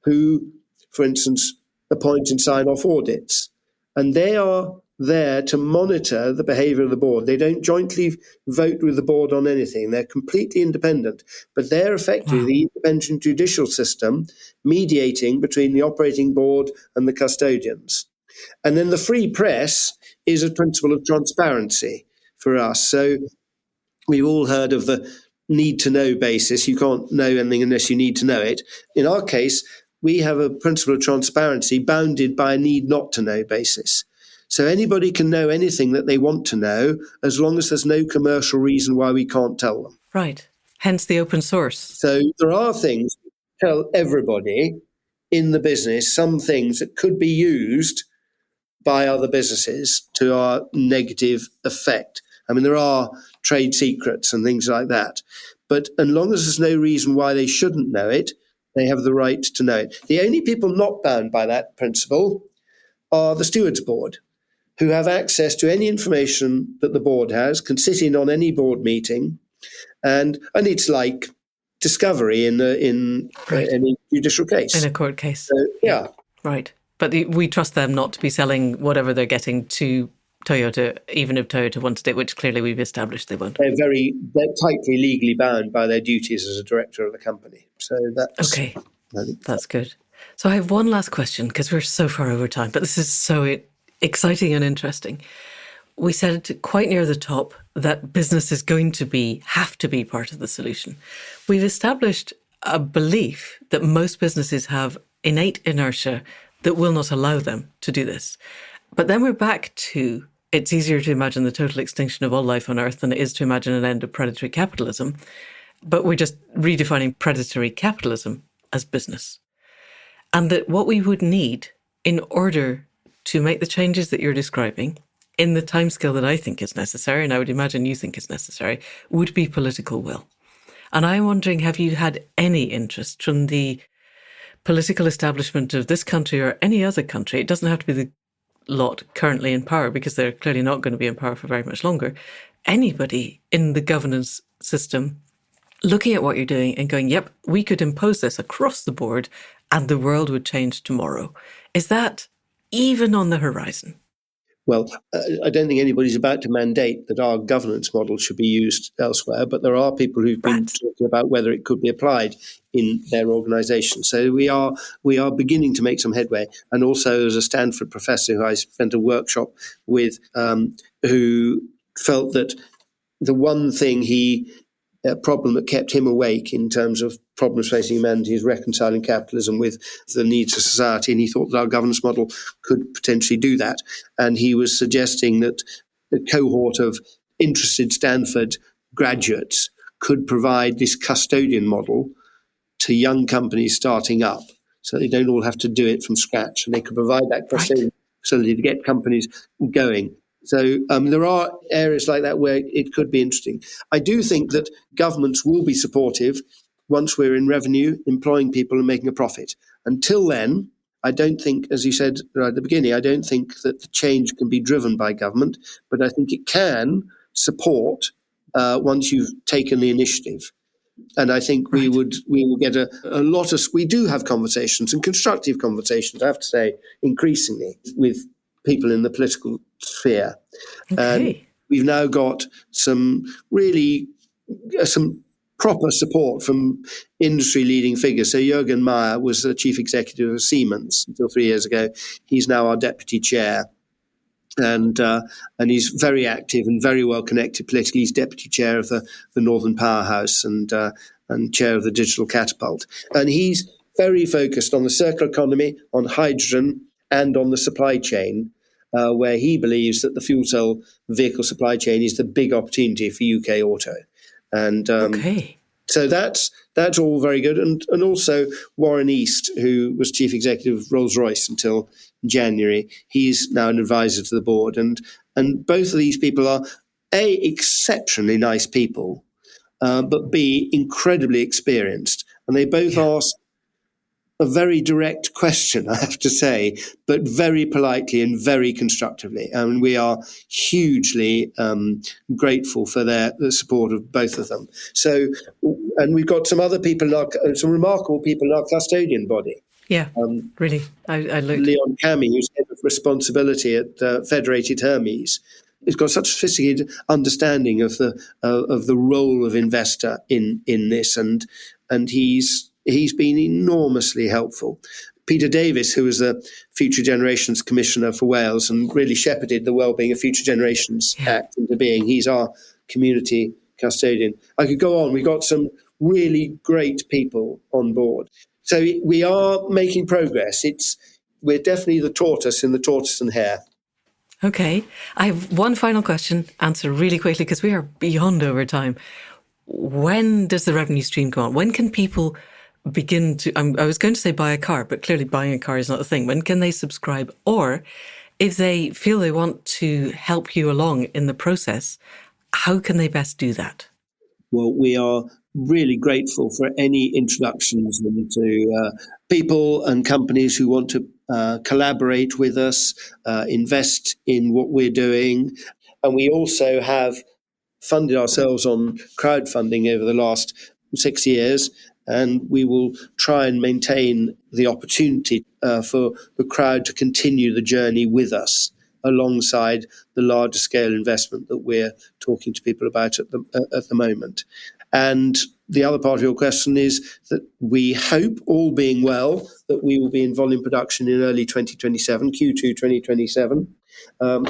who, for instance, appoint and sign off audits. And they are there to monitor the behavior of the board. They don't jointly vote with the board on anything. They're completely independent, but they're effectively the independent judicial system mediating between the operating board and the custodians. And then the free press is a principle of transparency for us. So we've all heard of the need to know basis. You can't know anything unless you need to know it. In our case, we have a principle of transparency bounded by a need not to know basis. So anybody can know anything that they want to know as long as there's no commercial reason why we can't tell them. Right. Hence the open source. So there are things that tell everybody in the business, some things that could be used by other businesses to our negative effect. I mean, there are trade secrets and things like that. But as long as there's no reason why they shouldn't know it, they have the right to know it. The only people not bound by that principle are the stewards board, who have access to any information that the board has, can sit in on any board meeting, and it's like discovery in any judicial case. In a court case. So, yeah. Right. But we trust them not to be selling whatever they're getting to Toyota, even if Toyota wanted it, which clearly we've established they won't. They're tightly legally bound by their duties as a director of the company. So that's Okay, that's good. So I have one last question because we're so far over time, but this is so exciting and interesting. We said quite near the top that business is going to have to be part of the solution. We've established a belief that most businesses have innate inertia that will not allow them to do this. But then we're back to, it's easier to imagine the total extinction of all life on Earth than it is to imagine an end of predatory capitalism. But we're just redefining predatory capitalism as business. And that what we would need in order to make the changes that you're describing in the timescale that I think is necessary, and I would imagine you think is necessary, would be political will. And I'm wondering, have you had any interest from the political establishment of this country or any other country? It doesn't have to be the lot currently in power, because they're clearly not going to be in power for very much longer. Anybody in the governance system looking at what you're doing and going, yep, we could impose this across the board and the world would change tomorrow. Is that even on the horizon? Well, I don't think anybody's about to mandate that our governance model should be used elsewhere, but there are people who've been talking about whether it could be applied in their organisation. So we are beginning to make some headway. And also, there's a Stanford professor who I spent a workshop with, who felt that the one thing problem that kept him awake in terms of problems facing humanity is reconciling capitalism with the needs of society. And he thought that our governance model could potentially do that. And he was suggesting that the cohort of interested Stanford graduates could provide this custodian model to young companies starting up, so they don't all have to do it from scratch. And they could provide that custodian facility to get companies going. So there are areas like that where it could be interesting. I do think that governments will be supportive once we're in revenue, employing people and making a profit. Until then, I don't think, as you said right at the beginning, I don't think that the change can be driven by government, but I think it can support once you've taken the initiative. And I think we will get a lot of, we do have conversations and constructive conversations, I have to say, increasingly with people in the political sphere. And we've now got some proper support from industry leading figures. So Jürgen Meyer was the chief executive of Siemens until 3 years ago. He's now our deputy chair. And he's very active and very well connected politically. He's deputy chair of the Northern Powerhouse and chair of the Digital Catapult. And he's very focused on the circular economy, on hydrogen, and on the supply chain, where he believes that the fuel cell vehicle supply chain is the big opportunity for UK auto. And so that's all very good. And also Warren East, who was chief executive of Rolls-Royce until January, he's now an advisor to the board. And both of these people are, A, exceptionally nice people, but B, incredibly experienced. And they both ask a very direct question, I have to say, but very politely and very constructively. And we are hugely grateful for the support of both of them. So, and we've got some other people, some remarkable people in our custodian body. Yeah, really. I looked. Leon Cami, who's head of responsibility at Federated Hermes, has got such a sophisticated understanding of the role of investor in this, and he's been enormously helpful. Peter Davis, who was the Future Generations Commissioner for Wales and really shepherded the Wellbeing of Future Generations Act into being, he's our community custodian. I could go on. We've got some really great people on board. So we are making progress. We're definitely the tortoise in the tortoise and hare. Okay. I have one final question. Answer really quickly because we are beyond over time. When does the revenue stream go on? When can people begin to, I was going to say buy a car, but clearly buying a car is not a thing. When can they subscribe? Or if they feel they want to help you along in the process, how can they best do that? Well, we are really grateful for any introductions into people and companies who want to collaborate with us, invest in what we're doing. And we also have funded ourselves on crowdfunding over the last 6 years. And we will try and maintain the opportunity for the crowd to continue the journey with us alongside the larger scale investment that we're talking to people about at the moment. And the other part of your question is that we hope, all being well, that we will be in volume production in early 2027, Q2 2027.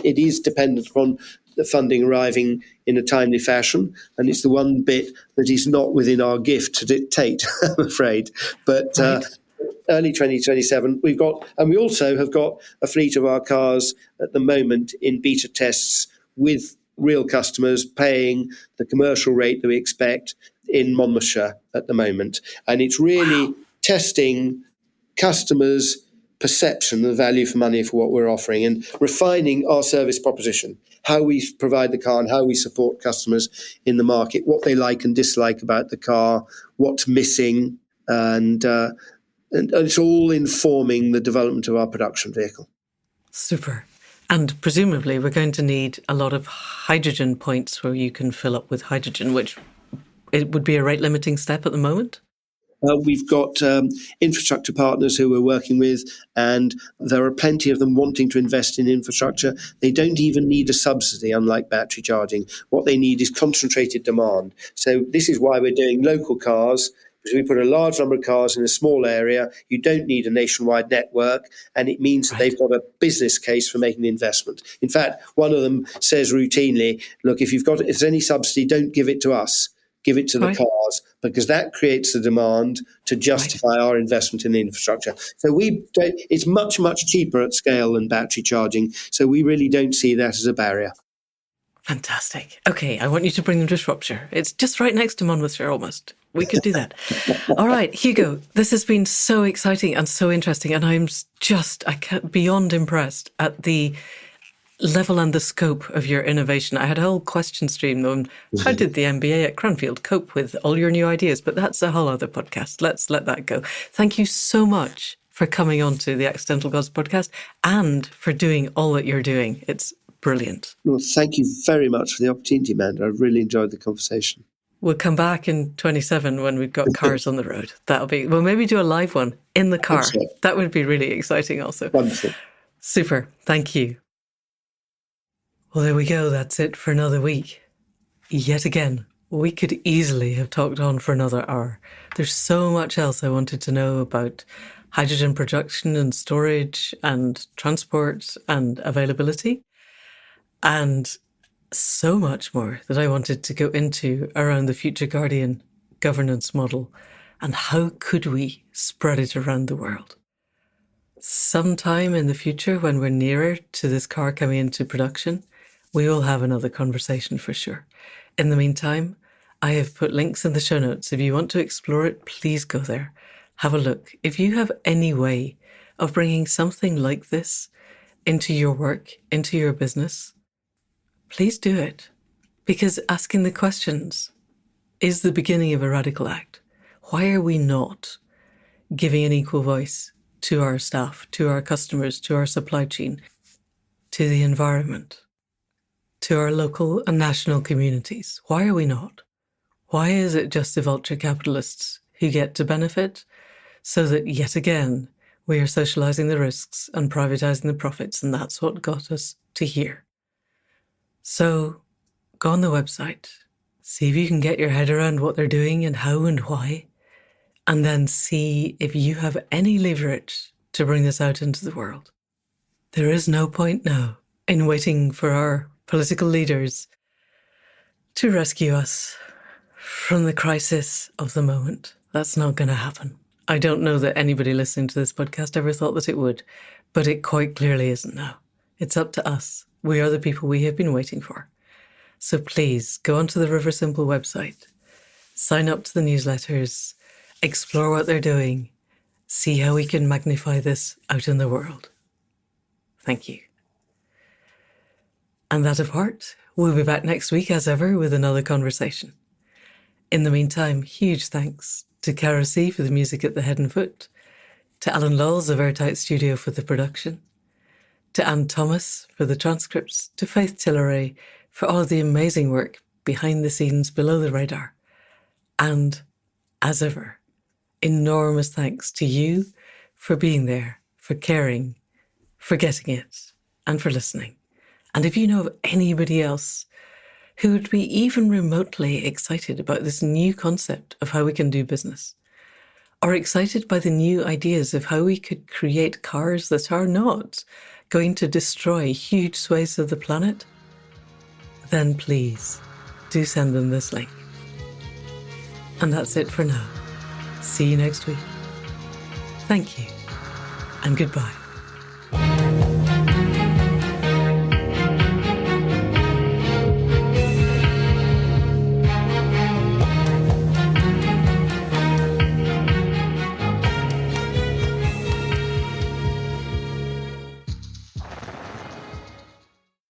It is dependent upon the funding arriving in a timely fashion, and it's the one bit that is not within our gift to dictate, I'm afraid. But Right. Early 2027, we also have got a fleet of our cars at the moment in beta tests with real customers paying the commercial rate that we expect in Monmouthshire at the moment. And it's really testing customers' perception of the value for money for what we're offering and refining our service proposition, how we provide the car and how we support customers in the market, what they like and dislike about the car, what's missing, and it's all informing the development of our production vehicle. Super. And presumably we're going to need a lot of hydrogen points where you can fill up with hydrogen, which it would be a rate limiting step at the moment. We've got infrastructure partners who we're working with, and there are plenty of them wanting to invest in infrastructure. They don't even need a subsidy, unlike battery charging. What they need is concentrated demand. So this is why we're doing local cars, because we put a large number of cars in a small area. You don't need a nationwide network, and it means that they've got a business case for making the investment. In fact, one of them says routinely, look, if there's any subsidy, don't give it to us. Give it to the cars, because that creates the demand to justify our investment in the infrastructure. So it's much, much cheaper at scale than battery charging. So we really don't see that as a barrier. Fantastic. Okay, I want you to bring them to Shropshire. It's just right next to Monmouthshire almost. We could do that. All right, Hugo, this has been so exciting and so interesting. And I'm beyond impressed at the level and the scope of your innovation. I had a whole question stream on how did the MBA at Cranfield cope with all your new ideas, but that's a whole other podcast. Let's let that go. Thank you so much for coming on to the Accidental Gods podcast and for doing all that you're doing. It's brilliant. Well, thank you very much for the opportunity, Amanda. I really enjoyed the conversation. We'll come back in 27 when we've got cars on the road. We'll maybe do a live one in the car. So. That would be really exciting also. Wonderful. Super. Thank you. Well, there we go. That's it for another week. Yet again, we could easily have talked on for another hour. There's so much else I wanted to know about hydrogen production and storage and transport and availability, and so much more that I wanted to go into around the Future Guardian governance model and how could we spread it around the world. Sometime in the future, when we're nearer to this car coming into production, we will have another conversation for sure. In the meantime, I have put links in the show notes. If you want to explore it, please go there. Have a look. If you have any way of bringing something like this into your work, into your business, please do it. Because asking the questions is the beginning of a radical act. Why are we not giving an equal voice to our staff, to our customers, to our supply chain, to the environment, to our local and national communities? Why are we not? Why is it just the vulture capitalists who get to benefit so that yet again we are socializing the risks and privatizing the profits, and that's what got us to here. So go on the website, see if you can get your head around what they're doing and how and why, and then see if you have any leverage to bring this out into the world. There is no point now in waiting for our political leaders to rescue us from the crisis of the moment. That's not going to happen. I don't know that anybody listening to this podcast ever thought that it would, but it quite clearly isn't now. It's up to us. We are the people we have been waiting for. So please go onto the Riversimple website, sign up to the newsletters, explore what they're doing, see how we can magnify this out in the world. Thank you. And that apart, we'll be back next week as ever with another conversation. In the meantime, huge thanks to Cara C for the music at the head and foot, to Alan Lawls of Airtight Studio for the production, to Anne Thomas for the transcripts, to Faith Tilleray for all of the amazing work behind the scenes, below the radar. And, as ever, enormous thanks to you for being there, for caring, for getting it, and for listening. And if you know of anybody else who would be even remotely excited about this new concept of how we can do business, or excited by the new ideas of how we could create cars that are not going to destroy huge swathes of the planet, then please do send them this link. And that's it for now. See you next week. Thank you, and goodbye.